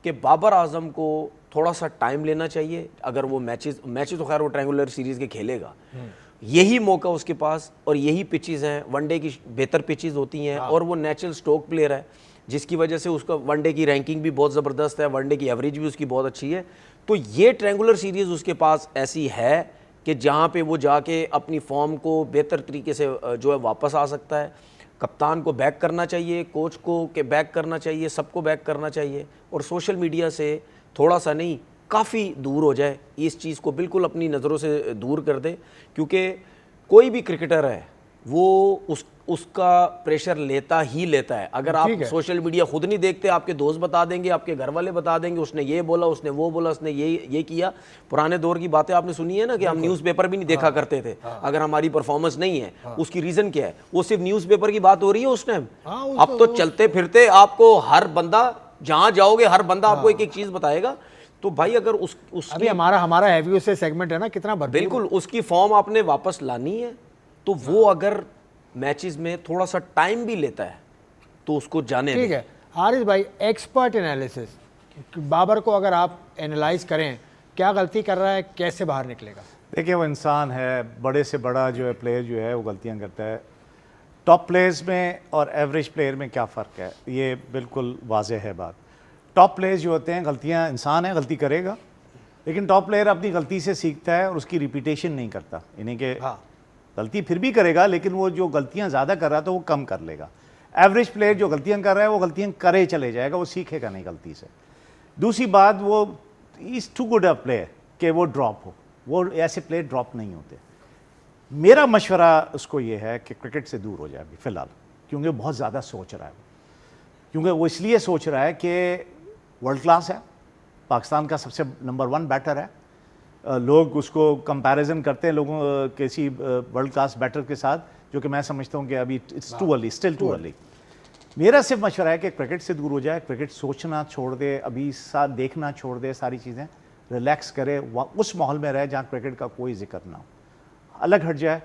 कि बाबर आजम को थोड़ा सा टाइम लेना चाहिए। अगर वो मैचेस तो खैर वो ट्रायंगुलर सीरीज के खेलेगा, यही मौका उसके पास, और यही पिचेस हैं, वनडे की बेहतर पिचेस होती हैं, और वो नेचुरल स्ट्रोक प्लेयर है, जिसकी वजह से उसका वनडे की रैंकिंग भी बहुत ज़बरदस्त है, वनडे की एवरेज भी उसकी बहुत अच्छी है। तो ये ट्रायंगुलर सीरीज उसके पास ऐसी है कि जहाँ पे वो जाके अपनी फॉर्म को बेहतर तरीके से जो है वापस आ सकता है। कप्तान को बैक करना चाहिए, कोच को के बैक करना चाहिए, सबको बैक करना चाहिए, और सोशल मीडिया से थोड़ा सा नहीं, काफ़ी दूर हो जाए, इस चीज़ को बिल्कुल अपनी नज़रों से दूर कर दे, क्योंकि कोई भी क्रिकेटर है वो उसका प्रेशर लेता ही लेता है। अगर आप सोशल मीडिया खुद नहीं देखते, आपके दोस्त बता देंगे, आपके घर वाले बता देंगे, उसने ये बोला, उसने वो बोला, उसने ये किया। पुराने दौर की बातें आपने सुनी है ना कि हम न्यूज़पेपर भी नहीं देखा करते थे अगर हमारी परफॉर्मेंस नहीं है। उसकी रीज़न क्या है? वो सिर्फ न्यूज़पेपर की बात हो रही है उस टाइम। अब तो चलते फिरते आपको हर बंदा, जहाँ जाओगे हर बंदा आपको एक एक चीज़ बताएगा। तो भाई अगर अभी हमारा हैवी उससे सेगमेंट है ना, कितना बिल्कुल उसकी फॉर्म आपने वापस लानी है, तो वो अगर मैचेस में थोड़ा सा टाइम भी लेता है तो उसको जाने ठीक है। हारिस भाई, एक्सपर्ट एनालिसिस, बाबर को अगर आप एनालाइज करें, क्या गलती कर रहा है, कैसे बाहर निकलेगा? देखिए, वो इंसान है, बड़े से बड़ा जो है प्लेयर जो है वो गलतियां करता है। टॉप प्लेयर्स में और एवरेज प्लेयर में क्या फ़र्क है, ये बिल्कुल वाजह है बात। टॉप प्लेयर्स जो होते हैं, गलतियां, इंसान है, गलती करेगा, लेकिन टॉप प्लेयर अपनी गलती से सीखता है और उसकी रिपीटेशन नहीं करता। यानी कि गलती फिर भी करेगा, लेकिन वो जो गलतियां ज़्यादा कर रहा था वो कम कर लेगा। एवरेज प्लेयर जो गलतियां कर रहा है वो गलतियां करे चले जाएगा, वो सीखेगा नहीं गलती से। दूसरी बात, वो is too good a player कि वो ड्रॉप हो, वो ऐसे प्लेयर ड्रॉप नहीं होते। मेरा मशवरा उसको ये है कि क्रिकेट से दूर हो जाए अभी फ़िलहाल, क्योंकि बहुत ज़्यादा सोच रहा है। क्योंकि वो इसलिए सोच रहा है कि वर्ल्ड क्लास है, पाकिस्तान का सबसे नंबर 1 बैटर है, लोग उसको कंपैरिजन करते हैं लोगों किसी वर्ल्ड क्लास बैटर के साथ, जो कि मैं समझता हूं कि अभी it's too early, still too early. मेरा सिर्फ मशवरा है कि क्रिकेट से दूर हो जाए, क्रिकेट सोचना छोड़ दे, अभी साथ देखना छोड़ दे, सारी चीज़ें रिलैक्स करे, उस माहौल में रहे जहाँ क्रिकेट का कोई जिक्र ना हो, अलग हट जाए,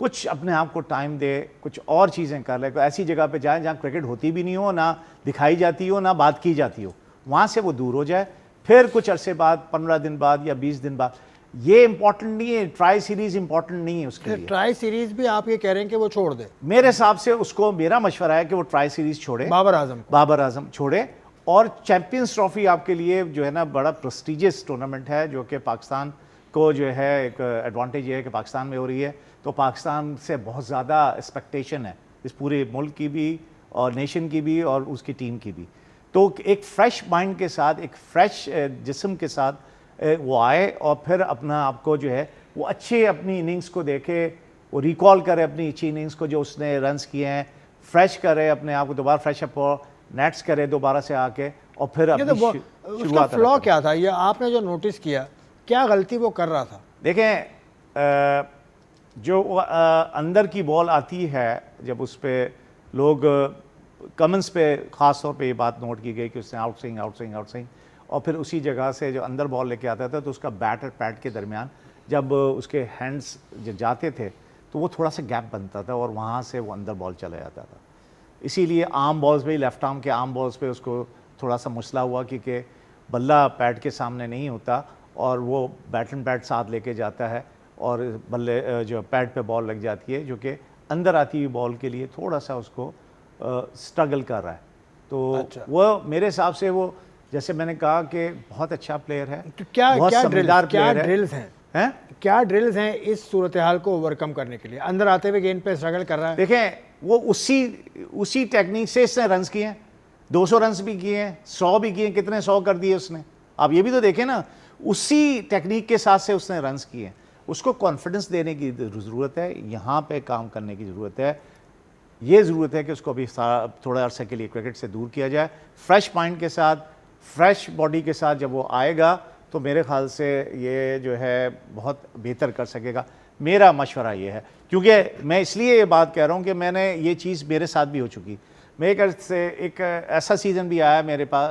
कुछ अपने आप को टाइम दे, कुछ और चीज़ें कर ले, ऐसी जगह पे जाए जहाँ क्रिकेट होती भी नहीं हो, ना दिखाई जाती हो, ना बात की जाती हो, वहाँ से वो दूर हो जाए। फिर कुछ अरसे बाद, 15 दिन बाद या 20 दिन बाद, ये इंपॉर्टेंट नहीं है, ट्राई सीरीज इंपॉर्टेंट नहीं है उसके लिए। ट्राई सीरीज भी आप ये कह रहे हैं कि वो छोड़ दे? मेरे हिसाब से उसको, मेरा मशवरा है कि वो ट्राई सीरीज छोड़े, बाबर आजम छोड़े, और चैंपियंस ट्रॉफी आपके लिए जो है ना बड़ा प्रेस्टिजियस टूर्नामेंट है, जो कि पाकिस्तान को जो है एक एडवांटेज ये है कि पाकिस्तान में हो रही है, तो पाकिस्तान से बहुत ज़्यादा एक्सपेक्टेशन है इस पूरे मुल्क की भी और नेशन की भी और उसकी टीम की भी। तो एक फ्रेश माइंड के साथ, एक फ्रेश जिस्म के साथ वो आए और फिर अपना आपको जो है वो अच्छे अपनी इनिंग्स को देखे, वो रिकॉल करे अपनी अच्छी इनिंग्स को जो उसने रन्स किए हैं, फ्रेश करे अपने आप को, दोबारा फ्रेश अप हो, नेट्स करे दोबारा से आके, और फिर अपनी शुरुआत। फ्लॉ क्या था ये आपने जो नोटिस किया, क्या गलती वो कर रहा था? देखें, जो अंदर की बॉल आती है, जब उस पर लोग कमेंट्स पे ख़ास तौर पे ये बात नोट की गई कि उसने आउट स्विंग, और फिर उसी जगह से जो अंदर बॉल लेके आता था तो उसका बैट और पैड के दरमियान जब उसके हैंड्स जब जाते थे तो वो थोड़ा सा गैप बनता था और वहाँ से वो अंदर बॉल चला जाता था। इसीलिए आर्म बॉल्स पे, लेफ्ट आर्म के आर्म बॉल्स पे उसको थोड़ा सा मसला हुआ, क्योंकि बल्ला पैड के सामने नहीं होता और वो बैट एंड पैड साथ लेके जाता है और बल्ले जो पैड पे बॉल लग जाती है, जो कि अंदर आती हुई बॉल के लिए थोड़ा सा उसको स्ट्रगल कर रहा है। तो वो मेरे हिसाब से, वो जैसे मैंने कहा कि बहुत अच्छा प्लेयर है, तो क्या ड्रिल्स हैं इस सूरत हाल को ओवरकम करने के लिए? अंदर आते हुए गेंद पे स्ट्रगल कर रहा है। देखें, वो उसी टेक्निक से इसने रन्स किए हैं, 200 रन्स भी किए हैं, 100 भी किए, कितने 100 कर दिए उसने, आप ये भी तो देखें ना, उसी टेक्निक के साथ से उसने रन्स किए हैं। उसको कॉन्फिडेंस देने की ज़रूरत है, यहाँ पे काम करने की ज़रूरत है, ये ज़रूरत है कि उसको अभी थोड़ा अरसे के लिए क्रिकेट से दूर किया जाए, फ्रेश माइंड के साथ, फ्रेश बॉडी के साथ जब वो आएगा तो मेरे ख्याल से ये जो है बहुत बेहतर कर सकेगा। मेरा मशवरा ये है, क्योंकि मैं इसलिए ये बात कह रहा हूँ कि मैंने ये चीज़ मेरे साथ भी हो चुकी। मैं एक ऐसा सीज़न भी आया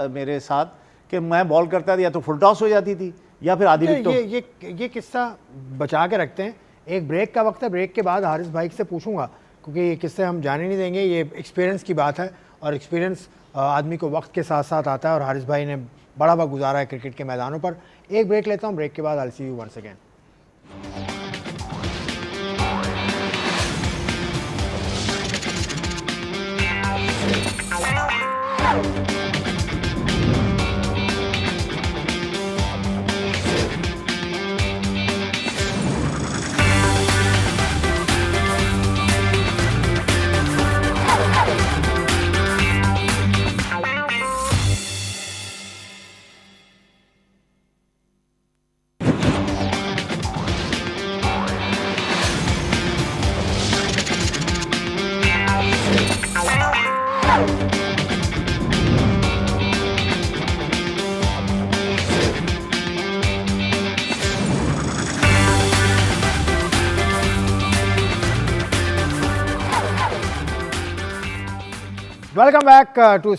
मेरे साथ कि मैं बॉल करता था, या तो फुल टॉस हो जाती थी या फिर आधी विकेट। ये किस्सा बचा के रखते हैं, एक ब्रेक का वक्त है, ब्रेक के बाद हारिस भाई से पूछूंगा, क्योंकि ये किस्से हम जाने नहीं देंगे, ये एक्सपीरियंस की बात है और एक्सपीरियंस आदमी को वक्त के साथ साथ आता है और हारिस भाई ने बड़ा वक्त गुजारा है क्रिकेट के मैदानों पर। एक ब्रेक लेता हूँ, ब्रेक के बाद I see you once again. Welcome back to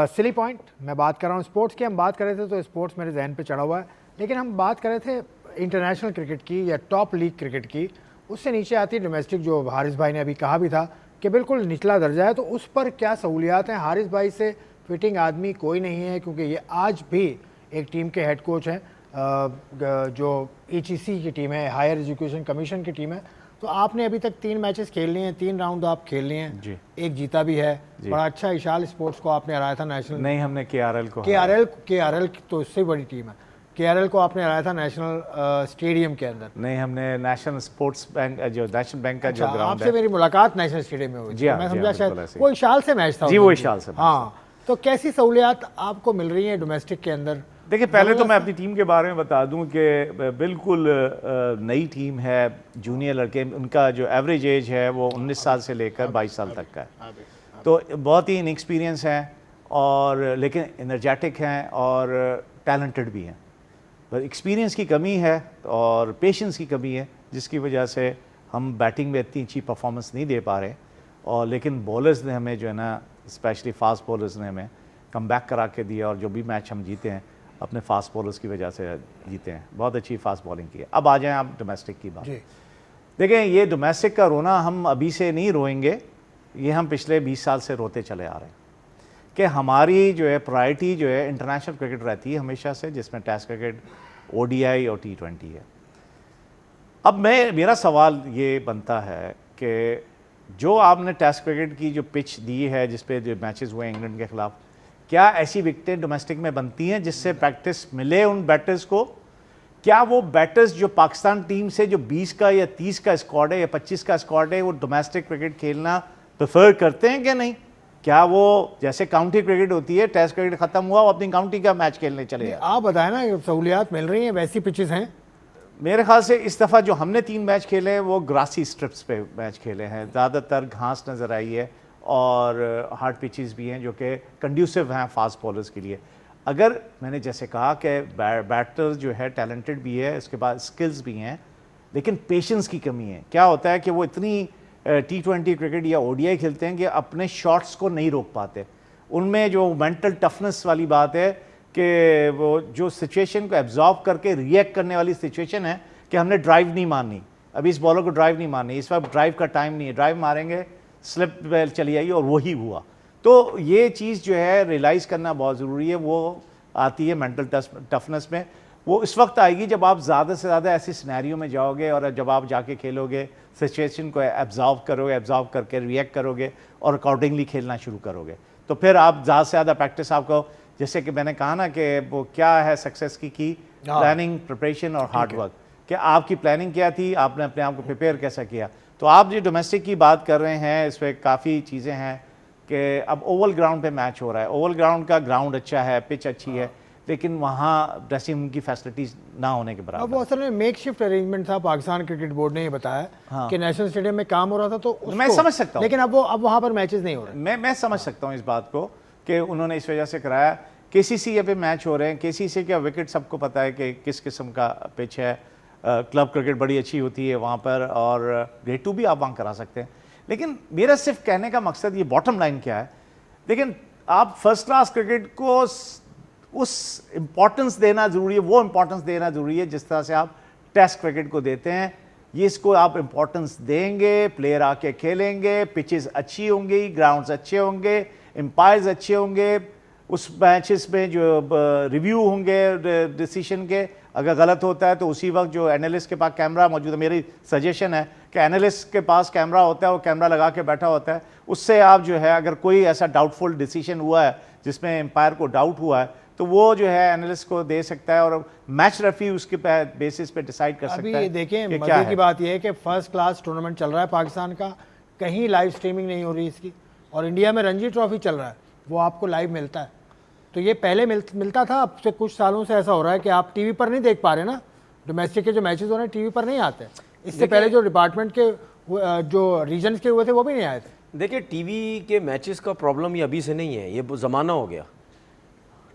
silly point. मैं बात कर रहा हूँ स्पोर्ट्स की। हम बात कर रहे थे तो स्पोर्ट्स मेरे जहन पे चढ़ा हुआ है, लेकिन हम बात कर रहे थे इंटरनेशनल क्रिकेट की या टॉप लीग क्रिकेट की। उससे नीचे आती है डोमेस्टिक, जो हारिस भाई ने अभी कहा भी था कि बिल्कुल निचला दर्जा है। तो उस पर क्या सहूलियात हैं? हारिस भाई से फिटिंग आदमी कोई नहीं है, क्योंकि ये आज भी एक टीम के हेड कोच हैं, जो ECC की टीम है, हायर एजुकेशन कमीशन की टीम है। तो आपने अभी तक 3 मैचेस खेल लिए हैं, 3 राउंड आप खेल लिए हैं जी। एक जीता भी है। बड़ा अच्छा इशाल स्पोर्ट्स को आपने हराया था नेशनल। नहीं, हमने KRL को KRL तो इससे बड़ी टीम है। KRL को आपने हराया था नेशनल स्टेडियम के अंदर। नहीं, हमने नेशनल स्पोर्ट्स बैंक, जो नेशनल बैंक का जो अच्छा, ग्राउंड आपसे है। मेरी मुलाकात नेशनल स्टेडियम में हुई। जी हाँ, मैं जी समझा हाँ, शायद बिल्कुल ऐसे ही। वो इशाल से मैच था। जी, वो इशाल से मैच हाँ, तो कैसी सहूलियात आपको मिल रही है डोमेस्टिक के अंदर? देखिए, पहले तो मैं अपनी टीम के बारे में बता दूं कि बिल्कुल नई टीम है, जूनियर लड़के, उनका जो एवरेज एज है वो 19 साल से लेकर 22 साल तक का है। तो बहुत ही इनएक्सपीरियंस हैं, और लेकिन एनर्जेटिक हैं और टैलेंटेड भी हैं। पर एक्सपीरियंस की कमी है और पेशेंस की कमी है, जिसकी वजह से हम बैटिंग में इतनी अच्छी परफॉर्मेंस नहीं दे पा रहे। और लेकिन बॉलर्स ने हमें जो है ना, स्पेशली फास्ट बॉलर्स ने हमें कम बैक करा के दिया, और जो भी मैच हम जीते हैं अपने फास्ट बॉलर्स की वजह से जीते हैं। बहुत अच्छी फास्ट बॉलिंग की है। अब आ जाएं आप डोमेस्टिक की बात। देखें, ये डोमेस्टिक का रोना हम अभी से नहीं रोएंगे, ये हम पिछले 20 साल से रोते चले आ रहे हैं कि हमारी जो है प्रायोरिटी जो है इंटरनेशनल क्रिकेट रहती है हमेशा से, जिसमें टेस्ट क्रिकेट, ODI और T20 है। अब मेरा सवाल ये बनता है कि जो आपने टेस्ट क्रिकेट की जो पिच दी है, जिस पे जो मैचेस हुए इंग्लैंड के खिलाफ, क्या ऐसी विकेटें डोमेस्टिक में बनती हैं जिससे प्रैक्टिस मिले उन बैटर्स को? क्या वो बैटर्स जो पाकिस्तान टीम से जो 20 का या 30 का स्क्वाड है या 25 का स्क्वाड है, वो डोमेस्टिक क्रिकेट खेलना प्रेफर करते हैं कि नहीं? क्या वो जैसे काउंटी क्रिकेट होती है, टेस्ट क्रिकेट खत्म हुआ, वो अपनी काउंटी का मैच खेलने चले जाए? आप बताएं ना, ये सहूलियात मिल रही हैं, वैसी पिचेस हैं? मेरे ख्याल से इस दफ़ा जो हमने 3 मैच खेले हैं वो ग्रासी स्ट्रिप्स पे मैच खेले हैं, ज़्यादातर घास नज़र आई है, और हार्ड पिचेस भी हैं जो कि कंड्यूसिव हैं फास्ट बॉलर्स के लिए। अगर मैंने जैसे कहा कि बैटर जो है टैलेंटेड भी है, इसके बाद स्किल्स भी हैं, लेकिन पेशेंस की कमी है। क्या होता है कि वो इतनी T20 क्रिकेट या ODI खेलते हैं कि अपने शॉट्स को नहीं रोक पाते। उनमें जो मेंटल टफनेस वाली बात है कि वो जो सिचुएशन को एब्जॉर्ब करके रिएक्ट करने वाली सिचुएशन है कि हमने ड्राइव नहीं मारनी, अभी इस बॉलर को ड्राइव नहीं मारनी, इस वक्त ड्राइव का टाइम नहीं है, ड्राइव मारेंगे स्लिप वेल चली आएगी, और वही हुआ। तो ये चीज़ जो है रियलाइज़ करना बहुत ज़रूरी है। वो आती है मेंटल टफनेस में। वो इस वक्त आएगी जब आप ज़्यादा से ज़्यादा ऐसी सिनेरियो में जाओगे, और जब आप जाके खेलोगे, सिचुएशन को एब्जॉर्व करोगे, एब्जॉर्व करके रिएक्ट करोगे और अकॉर्डिंगली खेलना शुरू करोगे, तो फिर आप ज़्यादा से ज़्यादा प्रैक्टिस आपको, जैसे कि मैंने कहा ना कि वो क्या है सक्सेस की प्लानिंग, प्रिपरेशन और हार्ड वर्क। कि आपकी प्लानिंग क्या थी, आपने अपने आप को प्रिपेयर कैसा किया। तो आप जो डोमेस्टिक की बात कर रहे हैं, इस पर काफ़ी चीज़ें हैं कि अब ओवल ग्राउंड पे मैच हो रहा है। ओवल ग्राउंड का ग्राउंड अच्छा है, पिच अच्छी है, लेकिन वहाँ ड्रेसिंग रूम की फैसिलिटीज़ ना होने के अब बराबर। वो असल में मेक शिफ्ट अरेंजमेंट था। पाकिस्तान क्रिकेट बोर्ड ने ये बताया कि नेशनल स्टेडियम में काम हो रहा था, तो मैं समझ सकता हूँ, लेकिन अब वहाँ पर मैचेस नहीं हो रहे। मैं समझ सकता हूँ इस बात को कि उन्होंने इस वजह से कराया। KCC पे मैच हो रहे हैं, KCC का विकेट सबको पता है कि किस किस्म का पिच है। क्लब क्रिकेट बड़ी अच्छी होती है वहाँ पर, और ग्रेड 2 भी आप वहाँ करा सकते हैं। लेकिन मेरा सिर्फ कहने का मकसद, ये बॉटम लाइन क्या है, लेकिन आप फर्स्ट क्लास क्रिकेट को उस इम्पोर्टेंस देना ज़रूरी है, वो इम्पोर्टेंस देना ज़रूरी है जिस तरह से आप टेस्ट क्रिकेट को देते हैं। ये इसको आप इम्पोर्टेंस देंगे, प्लेयर आके खेलेंगे, पिचेस अच्छी होंगी, ग्राउंड्स अच्छे होंगे, एम्पायर्स अच्छे होंगे, उस मैचेस में जो रिव्यू होंगे डिसीजन के, अगर गलत होता है तो उसी वक्त जो एनालिस्ट के पास कैमरा मौजूद है, मेरी सजेशन है कि एनालिस्ट के पास कैमरा होता है, वो कैमरा लगा के बैठा होता है, उससे आप जो है अगर कोई ऐसा डाउटफुल डिसीजन हुआ है जिसमें एम्पायर को डाउट हुआ है, तो वो जो है एनालिस्ट को दे सकता है, और मैच रेफरी उसके बेसिस पे डिसाइड कर सकता है। अभी देखें, मजे की बात यह है कि फर्स्ट क्लास टूर्नामेंट चल रहा है पाकिस्तान का, कहीं लाइव स्ट्रीमिंग नहीं हो रही इसकी, और इंडिया में रणजी ट्रॉफी चल रहा है, वो आपको लाइव मिलता है। तो ये पहले मिलता था, अब से कुछ सालों से ऐसा हो रहा है कि आप टीवी पर नहीं देख पा रहे ना। डोमेस्टिक के जो मैचेस हो रहे हैं टीवी पर नहीं आते। इससे पहले जो डिपार्टमेंट के जो रीजन्स के हुए थे वो भी नहीं आए थे। देखिए, टीवी के मैचेस का प्रॉब्लम ये अभी से नहीं है, ये ज़माना हो गया।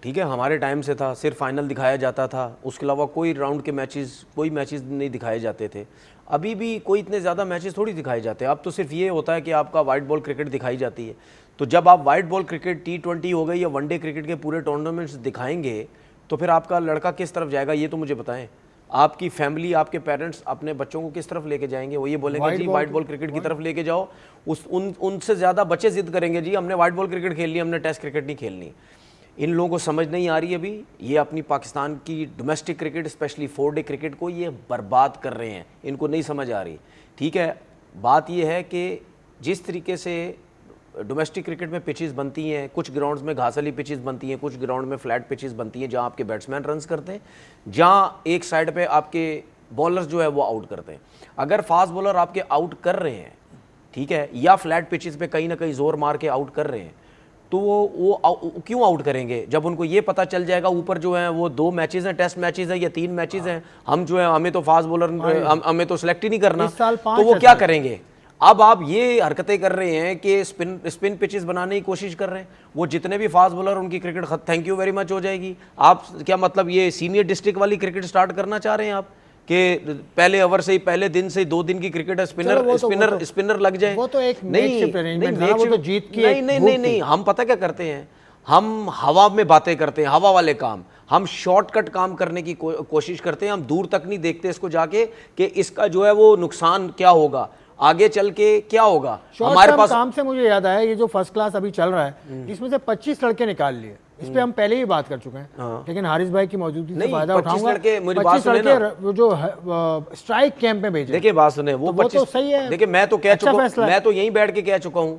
ठीक है, हमारे टाइम से था, सिर्फ फाइनल दिखाया जाता था, उसके अलावा कोई राउंड के मैचेस, कोई मैचेस नहीं दिखाए जाते थे। अभी भी कोई इतने ज़्यादा मैचेस थोड़ी दिखाए जाते हैं, अब तो सिर्फ ये होता है कि आपका वाइट बॉल क्रिकेट दिखाई जाती है। तो जब आप वाइट बॉल क्रिकेट T20 हो गई या वनडे क्रिकेट के पूरे टूर्नामेंट्स दिखाएंगे तो फिर आपका लड़का किस तरफ जाएगा, ये तो मुझे बताएं। आपकी फैमिली, आपके पेरेंट्स अपने बच्चों को किस तरफ लेके जाएंगे? वो ये बोलेंगे जी वाइट बॉल क्रिकेट की तरफ लेके जाओ। उनसे ज़्यादा बच्चे जिद करेंगे जी हमने वाइट बॉल क्रिकेट खेल ली, हमने टेस्ट क्रिकेट नहीं खेलनी। इन लोगों को समझ नहीं आ रही अभी, ये अपनी पाकिस्तान की domestic cricket, specially 4 day cricket को ये बर्बाद कर रहे हैं, इनको नहीं समझ आ रही। ठीक है, बात ये है कि जिस तरीके से डोमेस्टिक क्रिकेट में पिचेस बनती हैं, कुछ ग्राउंड्स में घास वाली पिचेस बनती हैं, कुछ ग्राउंड में फ्लैट पिचेस बनती हैं जहां आपके बैट्समैन रन्स करते हैं, जहां एक साइड पे आपके बॉलर्स जो है वो आउट करते हैं। अगर फास्ट बॉलर आपके आउट कर रहे हैं, ठीक है, या फ्लैट पिचेस पे कहीं ना कहीं जोर मार के आउट कर रहे हैं, तो वो क्यों आउट करेंगे? जब उनको ये पता चल जाएगा ऊपर जो है वो 2 मैचेस हैं, टेस्ट मैचेस हैं या 3 मैचेस हैं, हम जो है हमें तो फास्ट बॉलर हमें तो सेलेक्ट ही नहीं करना, तो वो क्या करेंगे? अब आप ये हरकतें कर रहे हैं कि स्पिन पिचेस बनाने की कोशिश कर रहे हैं। वो जितने भी फास्ट बॉलर उनकी cricket thank you very much हो जाएगी। आप क्या मतलब ये सीनियर डिस्ट्रिक्ट वाली क्रिकेट स्टार्ट करना चाह रहे हैं आप कि पहले ओवर से ही, पहले दिन से ही 2 दिन की क्रिकेट स्पिनर लग जाए? वो तो एक makeshift arrangement था, वो तो जीत की नहीं, हम पता क्या करते हैं, हम हवा में बातें करते हैं, हवा वाले काम, हम शॉर्टकट काम करने की कोशिश करते हैं। हम दूर तक नहीं देखते इसको जाके कि इसका जो है वो नुकसान क्या होगा, आगे चल के क्या होगा। हमारे पास काम से मुझे याद आया, ये जो फर्स्ट क्लास अभी चल रहा है इसमें से 25 लड़के निकाल लिए, इस पे हम पहले ही बात कर चुके हैं, लेकिन हारिस भाई की मौजूदगी से फायदा उठाऊंगा। 25 लड़के जो स्ट्राइक कैंप में भेजे। देखिए बात सुने, वो 25 तो सही है। देखिए मैं तो कह चुका हूं, मैं तो यहीं बैठ के कह चुका हूं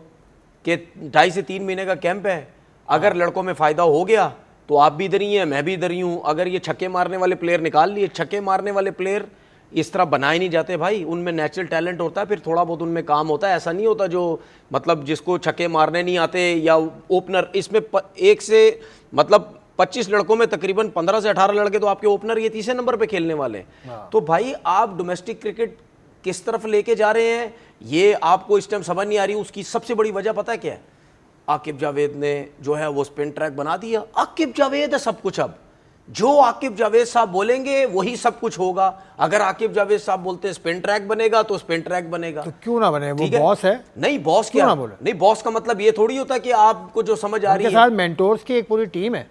कि 2.5 से 3 महीने का कैंप है। अगर लड़कों में फायदा हो गया तो आप भी इधर ही हैं, मैं भी इधर ही हूं। अगर ये छक्के मारने वाले प्लेयर निकाल लिए, छक्के मारने वाले प्लेयर इस तरह बनाए नहीं जाते भाई, उनमें नेचुरल टैलेंट होता है, फिर थोड़ा बहुत उनमें काम होता है। ऐसा नहीं होता जो मतलब जिसको छक्के मारने नहीं आते या ओपनर, इसमें एक से मतलब 25 लड़कों में तकरीबन 15 से 18 लड़के तो आपके ओपनर ये 3 नंबर पे खेलने वाले। तो भाई आप डोमेस्टिक क्रिकेट किस तरफ लेके जा रहे हैं ये आपको इस टाइम समझ नहीं आ रही। उसकी सबसे बड़ी वजह पता है क्या है? आकिब जावेद ने जो है वो स्पिन ट्रैक बना दिया। आकिब जावेद है सब कुछ। अब जो आकिब जावेद साहब बोलेंगे वही सब कुछ होगा। अगर आकिब जावेद साहब बोलते हैं स्पिन ट्रैक बनेगा तो स्पिन ट्रैक बनेगा, तो क्यों ना बने? वो बॉस है। नहीं बॉस क्या बोले? नहीं बॉस का मतलब ये थोड़ी होता कि आपको जो समझ आ रही है। साथ मेंटोर्स की एक पूरी टीम है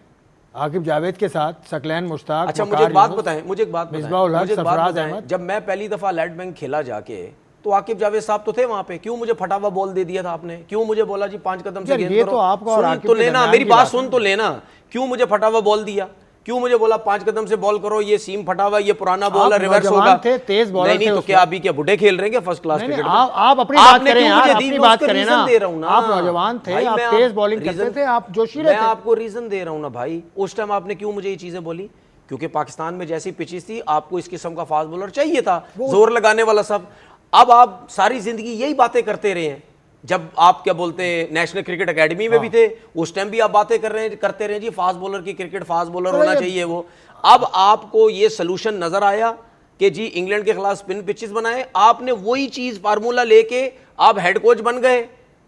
आकिब जावेद के साथ, सकलैन मुश्ताक। अच्छा मुझे एक बात बताएं, मुझे एक बात बताएं, जब मैं पहली दफा लाइट बैंक खेला जाके तो आकिब जावेद साहब तो थे वहां पे, क्यों मुझे फटावा बॉल दे दिया था आपने? क्यों मुझे बोला जी 5 कदम से गेंद करो? तो आपको और तो लेना, मेरी बात सुन तो लेना। क्यों मुझे फटावा बॉल दिया? क्यों मुझे बोला 5 कदम से बॉल करो, ये सीम फटावा, ये पुराना बॉल है, रिवर्स होगा? तेज बॉलर नहीं तो क्या अभी क्या बुढ़े खेल रहे हैं फर्स्ट क्लास क्रिकेट? आप अपनी बात करें यार, अपनी बात करें ना। दे रहा हूं ना, आप नौजवान थे, आप तेज बॉलिंग करते थे, आप जोशीले थे। मैं आपको रीजन दे रहा हूं ना भाई। उस टाइम आपने क्यों मुझे ये चीजें बोली? क्योंकि पाकिस्तान में जैसी पिचेस थी आपको इस किस्म का फास्ट बॉलर चाहिए था, जोर लगाने वाला सब। अब आप सारी जिंदगी यही बातें करते रहे हैं। जब आप क्या बोलते हैं नेशनल क्रिकेट एकेडमी में भी थे, उस टाइम भी आप बातें करते रहे जी फास्ट बॉलर की क्रिकेट, फास्ट बॉलर होना चाहिए वो। अब आपको ये सोल्यूशन नजर आया कि जी इंग्लैंड के खिलाफ स्पिन पिचेस बनाए, आपने वही चीज फार्मूला लेके आप हेड कोच बन गए।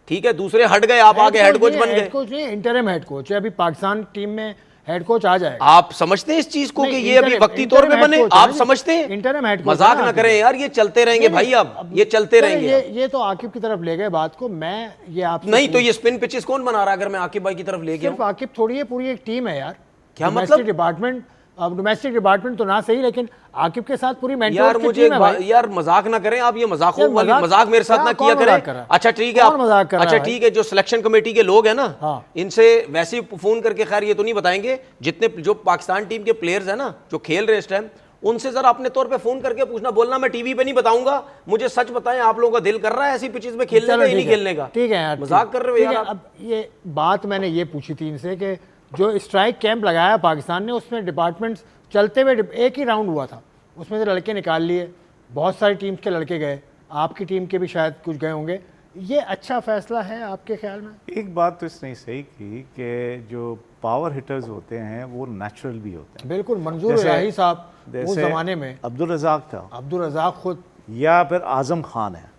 ठीक है, दूसरे हट गए, आप आगे हेड कोच बन गए। हेड कोच नहीं, इंटरिम हेड कोच है। अभी पाकिस्तान टीम में हेड कोच आ जाएगा। आप समझते हैं इस चीज को कि ये अभी वक्ती तौर पे बने? आप समझते हैं? Interim head coach. मजाक ना करें यार, ये चलते रहेंगे भाई। अब ये चलते रहेंगे। ये तो आकिब की तरफ ले गए बात को। मैं ये आप नहीं तो ये स्पिन पिचेस कौन बना रहा? अगर मैं आकिब भाई की तरफ ले गया, सिर्फ आकिब थोड़ी है, पूरी एक टीम है यार। क्या मतलब? डिपार्टमेंट, अब डोमेस्टिक डिपार्टमेंट तो ना सही, लेकिन आकिब के साथ पूरी मेंटोर यार मुझे यार मजाक ना करें आप, ये मजाक मेरे साथ ना किया करें। अच्छा ठीक है, अच्छा ठीक है, जो सिलेक्शन कमेटी के लोग हैं ना, इनसे वैसे ही फोन करके, खैर ये तो नहीं बताएंगे, जितने जो पाकिस्तान टीम के प्लेयर्स हैं ना जो खेल रहे हैं इस टाइम, उनसे जरा अपने तौर पे फोन करके पूछना, बोलना मैं टीवी पे नहीं बताऊंगा, मुझे सच बताएं आप लोगों का दिल कर रहा है ऐसी पिचेस में खेलने का या नहीं खेलने का? ठीक है यार, मजाक कर रहे हो यार। अब ये बात मैंने ये पूछी थी इनसे कि जो स्ट्राइक कैंप लगाया पाकिस्तान ने, उसमें डिपार्टमेंट्स चलते हुए एक ही राउंड हुआ था, उसमें से लड़के निकाल लिए, बहुत सारी टीम्स के लड़के गए, आपकी टीम के भी शायद कुछ गए होंगे। ये अच्छा फैसला है आपके ख्याल में? एक बात तो इसने सही की कि जो पावर हिटर्स होते हैं वो नेचुरल भी होते हैं। बिल्कुल, मंजूर इलाही साहब उस जमाने में, अब्दुल रज़ाक था, अब्दुल रज़ाक खुद, या फिर आज़म खान है,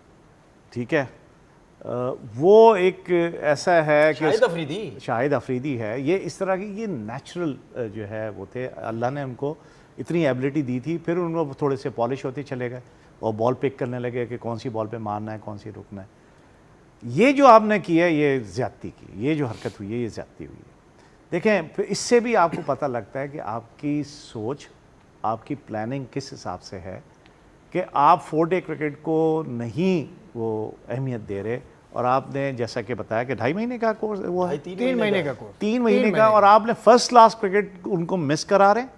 ठीक है, वो एक ऐसा है कि शाहिद अफरीदी शाहिद अफरीदी है, ये इस तरह की ये नेचुरल जो है वो थे, अल्लाह ने उनको इतनी एबिलिटी दी थी, फिर उनको थोड़े से पॉलिश होते चले गए और बॉल पिक करने लगे कि कौन सी बॉल पे मारना है, कौन सी रुकना है। ये जो आपने किया ये ज़्यादती की, ये जो हरकत हुई है ये ज़्यादती हुई है। देखें, फिर इससे भी आपको पता लगता है कि आपकी सोच, आपकी प्लानिंग किस हिसाब से है कि आप 4-डे क्रिकेट को नहीं वो अहमियत दे रहे, और आपने जैसा कि बताया कि 2.5 महीने का कोर्स वो है, 3 महीने का कोर्स, 3 महीने का, और आपने फर्स्ट क्लास क्रिकेट उनको मिस करा रहे हैं,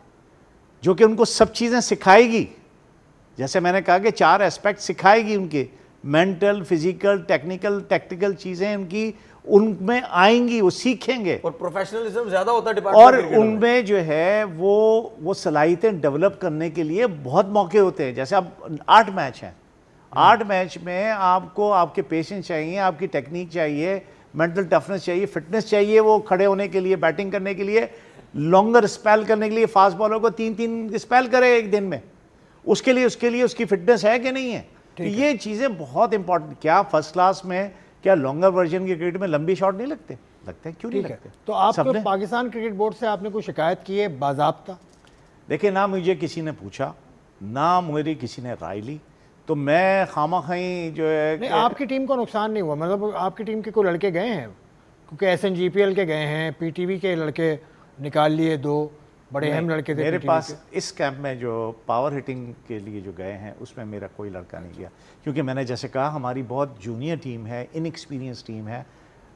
जो कि उनको सब चीज़ें सिखाएगी। जैसे मैंने कहा कि 4 एस्पेक्ट सिखाएगी उनके, मेंटल, फिजिकल, टेक्निकल, टैक्टिकल चीज़ें उनकी उनमें आएंगी, वो सीखेंगे, और प्रोफेशनलिज्म ज्यादा होता है और डिपार्टमेंट उनमें जो है वो सलाहियतें डेवलप करने के लिए बहुत मौके होते हैं। जैसे अब 8 मैच हैं, 8 मैच में आपको आपके पेशेंस चाहिए, आपकी टेक्निक चाहिए, मेंटल टफनेस चाहिए, फिटनेस चाहिए, वो खड़े होने के लिए, बैटिंग करने के लिए, लॉन्गर स्पेल करने के लिए, फास्ट बॉलर को 3-3 स्पेल करे एक दिन में, उसके लिए उसकी फिटनेस है कि नहीं है। तो ये चीज़ें बहुत इंपॉर्टेंट। क्या फर्स्ट क्लास में, क्या लॉन्गर वर्जन के क्रिकेट में लंबी शॉट नहीं लगते? लगते हैं, क्यों नहीं लगते? तो आपको पाकिस्तान क्रिकेट बोर्ड से आपने कोई शिकायत की है बाज़ाब्ता? देखिए, ना मुझे किसी ने पूछा, ना मेरी किसी ने राय ली, तो मैं खामाखाई जो है नहीं, आपकी टीम को नुकसान नहीं हुआ? मतलब आपकी टीम के कोई लड़के गए हैं, क्योंकि SNGPL के गए हैं, PTV के लड़के निकाल लिए, 2 बड़े अहम लड़के थे मेरे PTV पास के। इस कैंप में जो पावर हिटिंग के लिए जो गए हैं उसमें मेरा कोई लड़का नहीं गया, क्योंकि मैंने जैसे कहा हमारी बहुत जूनियर टीम है, इनएक्सपीरियंस टीम है।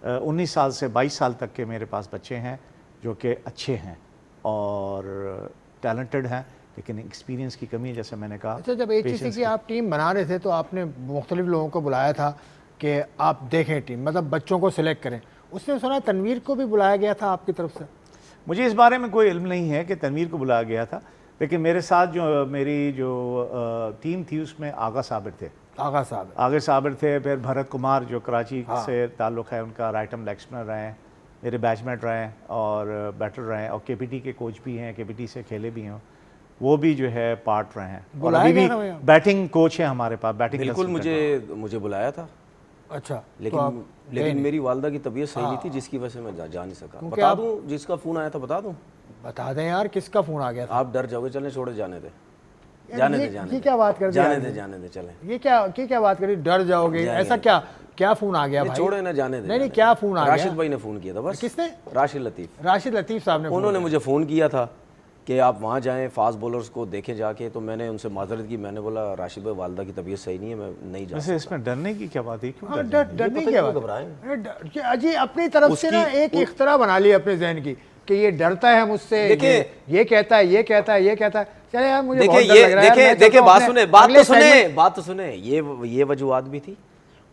19 साल से 22 साल तक के मेरे पास बच्चे हैं जो कि अच्छे हैं और टैलेंटेड हैं, लेकिन एक्सपीरियंस की कमी है, जैसे मैंने कहा। अच्छा, जब HEC की आप टीम बना रहे थे तो आपने मुख्तलिफ लोगों को बुलाया था कि आप देखें टीम, मतलब बच्चों को सिलेक्ट करें। उसने सुना तनवीर को भी बुलाया गया था आपकी तरफ से? मुझे इस बारे में कोई इल्म नहीं है कि तनवीर को बुलाया गया था, लेकिन मेरे साथ जो मेरी जो टीम थी उसमें आगा साबिर थे, आगे साबिर थे, फिर भरत कुमार जो कराची से ताल्लुक़ है उनका, राइट आर्म लेग स्पिनर रहे हैं, मेरे बैचमेट रहे हैं और बैटर रहे हैं, और KPT के कोच भी हैं, KPT से खेले भी हैं, वो भी जो है पार्ट रहे हैं, और अभी भी बैटिंग कोच है हमारे पास, बैटिंग। बिल्कुल, मुझे बुलाया था। अच्छा, लेकिन मेरी वालदा की तबीयत सही नहीं थी, जिसकी वजह से मैं जा नहीं सका। बता दूं जिसका फ़ोन आया था, बता दूं? बता दें यार, किसका फ़ोन आ गया था? आप डर जाओगे, चले छोड़े, जाने दे, ये क्या बात कर, जाने दे, चले। ये क्या बात करी, डर जाओगे? ऐसा क्या फ़ोन आ गया भाई? छोड़े ना, जाने दे। नहीं, क्या फ़ोन आ गया? राशिद भाई ने फ़ोन किया था बस। किसने? राशिद लतीफ़ साहब ने। उन्होंने मुझे फ़ोन किया था कि आप वहाँ जाएं, फास्ट बॉलर्स को देखें जाके, तो मैंने उनसे माजरत की, मैंने बोला राशिद भाई वालदा की तबीयत सही नहीं है, मैं नहीं जा सकता। इसमें डरने की क्या बात है? क्यों डरने की क्या बात? अजी अपनी तरफ से ना एक इख्तरा बना ली अपने जहन की कि ये डरता है मुझसे, ये कहता है। चले यार, मुझे बहुत डर लग रहा है। देखिए, बात तो सुने, ये वजूहात भी थी।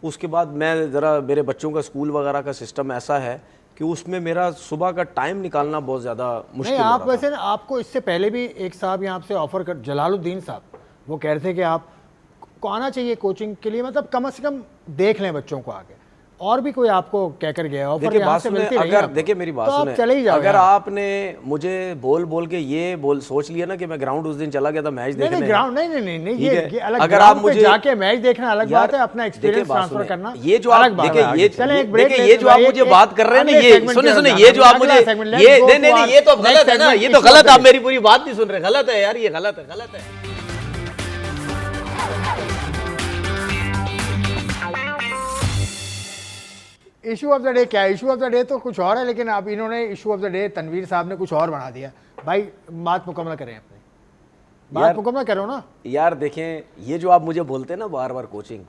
उसके बाद मैं ज़रा, मेरे बच्चों का स्कूल वगैरह का सिस्टम ऐसा है कि उसमें मेरा सुबह का टाइम निकालना बहुत ज़्यादा मुश्किल। नहीं, आप वैसे ना, आपको इससे पहले भी एक साहब यहाँ से ऑफर कर, जलालुद्दीन साहब, वो कह रहे थे कि आपको आना चाहिए कोचिंग के लिए, मतलब कम से कम देख लें बच्चों को आगे। और भी कोई आपको कहकर गया ऑफर? देखिए मेरी बात सुने, चले ही जाओ। अगर आपने मुझे बोल के ये सोच लिया ना कि मैं ग्राउंड उस दिन चला गया था मैच देखने, नहीं, ये अलग। अगर आप मुझे जाके मैच देखना अलग बात है, अपना एक्सपीरियंस ट्रांसफर करना ये जो आप देखिए, ये जो आप मुझे बात कर रहे हैं ना, ये सुने, ये जो आप मुझे नहीं, ये तो गलत है ना, ये तो गलत, आप मेरी पूरी बात नहीं सुन रहे, गलत है यार, ये गलत है। इशू ऑफ द डे क्या है? इशू ऑफ द डे तो कुछ और है, लेकिन अब इन्होंने issue of the day Tanvir साहब ने कुछ और बना दिया। भाई बात मुकम्मल करें अपनी, बात मुकम्मल करो ना यार। देखें, ये जो आप मुझे बोलते हैं ना बार कोचिंग,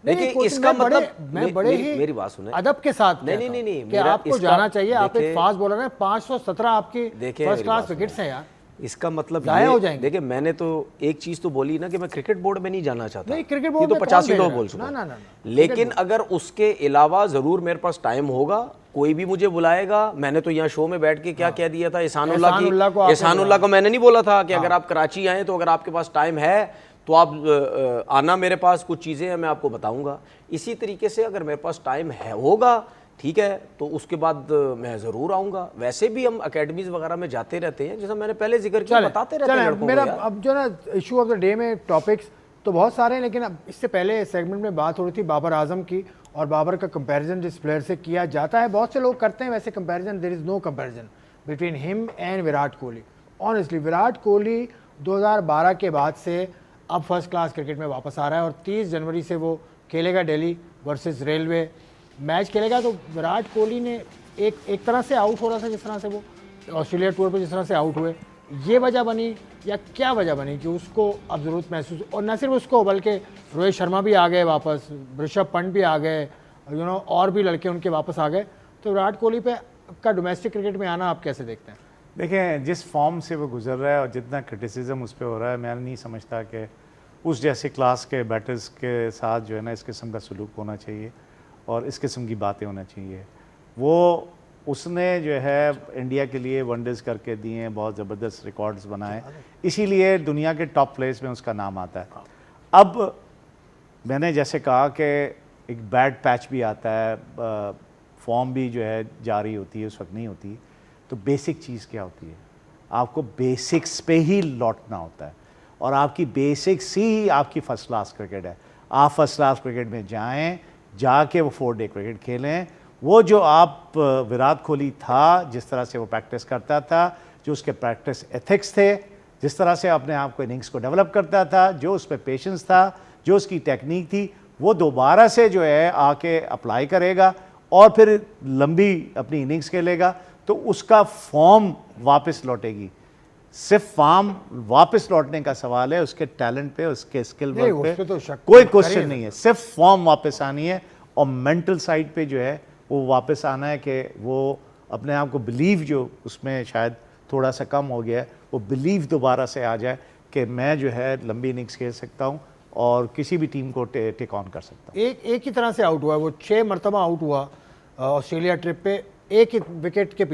देखिए इसका मतलब मैं बड़े ही मेरी बात सुने, अदब के साथ नहीं, कि आपको जाना चाहिए। आप एक फास्ट बॉलर हैं, 517 आपकी फर्स्ट क्लास विकेट्स हैं यार। इसका मतलब जाया हो जाएंगे। देखिए, मैंने तो एक चीज तो बोली ना कि मैं क्रिकेट बोर्ड में नहीं जाना चाहता। नहीं, क्रिकेट बोर्ड ये तो 85 लोग बोल चुके ना। लेकिन अगर उसके अलावा जरूर मेरे पास टाइम होगा, कोई भी मुझे बुलाएगा। मैंने तो यहाँ शो में बैठ के क्या कह दिया था, एहसानुल्लाह को मैंने नहीं बोला था कि अगर आप कराची आए तो अगर आपके पास टाइम है तो आप आना मेरे पास, कुछ चीज़ें हैं मैं आपको बताऊंगा। इसी तरीके से अगर मेरे पास टाइम है होगा, ठीक है, तो उसके बाद मैं ज़रूर आऊँगा। वैसे भी हम अकेडमीज़ वगैरह में जाते रहते हैं, जैसा मैंने पहले जिक्र किया, बताते रहते हैं लड़कों को। मेरा अब जो ना इशू ऑफ द डे में टॉपिक्स तो बहुत सारे हैं, लेकिन अब इससे पहले सेगमेंट में बात हो रही थी बाबर आजम की और बाबर का कंपैरिजन जिस प्लेयर से किया जाता है, बहुत से लोग करते हैं वैसे comparison, there is no comparison between him and Virat Kohli. Honestly Virat Kohli 2012 के बाद से अब फर्स्ट क्लास क्रिकेट में वापस आ रहा है और 30 जनवरी से वो खेलेगा दिल्ली वर्सेस रेलवे मैच खेलेगा। तो विराट कोहली ने एक तरह से आउट हो रहा था, जिस तरह से वो ऑस्ट्रेलिया टूर पे जिस तरह से आउट हुए, ये वजह बनी या क्या वजह बनी कि उसको अब ज़रूरत महसूस, और न सिर्फ उसको बल्कि रोहित शर्मा भी आ गए वापस, ऋषभ पंत भी आ गए, और भी लड़के उनके वापस आ गए। तो विराट कोहली पे का डोमेस्टिक क्रिकेट में आना आप कैसे देखते हैं? देखें, जिस फॉर्म से वो गुजर रहा है और जितना क्रिटिसिज्म उस पर हो रहा है, मैं नहीं समझता कि उस जैसे क्लास के बैटर्स के साथ जो है ना इस किस्म का सलूक होना चाहिए और इस किस्म की बातें होना चाहिए। वो उसने जो है इंडिया के लिए वनडेज करके दिए हैं, बहुत ज़बरदस्त रिकॉर्ड्स बनाए, इसीलिए दुनिया के टॉप प्लेस में उसका नाम आता है। अब मैंने जैसे कहा कि एक बैड पैच भी आता है, फॉर्म भी जो है जारी होती है, उस वक्त नहीं होती। तो बेसिक चीज़ क्या होती है? आपको बेसिक्स पे ही लौटना होता है और आपकी बेसिक्स ही आपकी फ़र्स्ट क्लास क्रिकेट है। आप फर्स्ट क्लास क्रिकेट में जाएं, जाके वो 4 डे क्रिकेट खेलें। वो जो आप विराट कोहली था, जिस तरह से वो प्रैक्टिस करता था, जो उसके प्रैक्टिस एथिक्स थे, जिस तरह से अपने आप को इनिंग्स को डेवलप करता था, जो उस पर पेशेंस था, जो उसकी टेक्निक थी, वो दोबारा से जो है आके अप्लाई करेगा और फिर लंबी अपनी इनिंग्स खेलेगा तो उसका फॉर्म वापस लौटेगी। सिर्फ फॉर्म वापस लौटने का सवाल है, उसके टैलेंट पे, उसके स्किल वर्क पे तो कोई क्वेश्चन नहीं है। सिर्फ फॉर्म वापस आनी है और मेंटल साइड पे जो है वो वापस आना है कि वो अपने आप को बिलीव, जो उसमें शायद थोड़ा सा कम हो गया है, वो बिलीव दोबारा से आ जाए कि मैं जो है लंबी इनिंग्स खेल सकता हूँ और किसी भी टीम को टेक ऑन कर सकता हूँ। एक ही तरह से आउट हुआ है वो, 6 मरतबा आउट हुआ ऑस्ट्रेलिया ट्रिप पे, एक ही विकेट के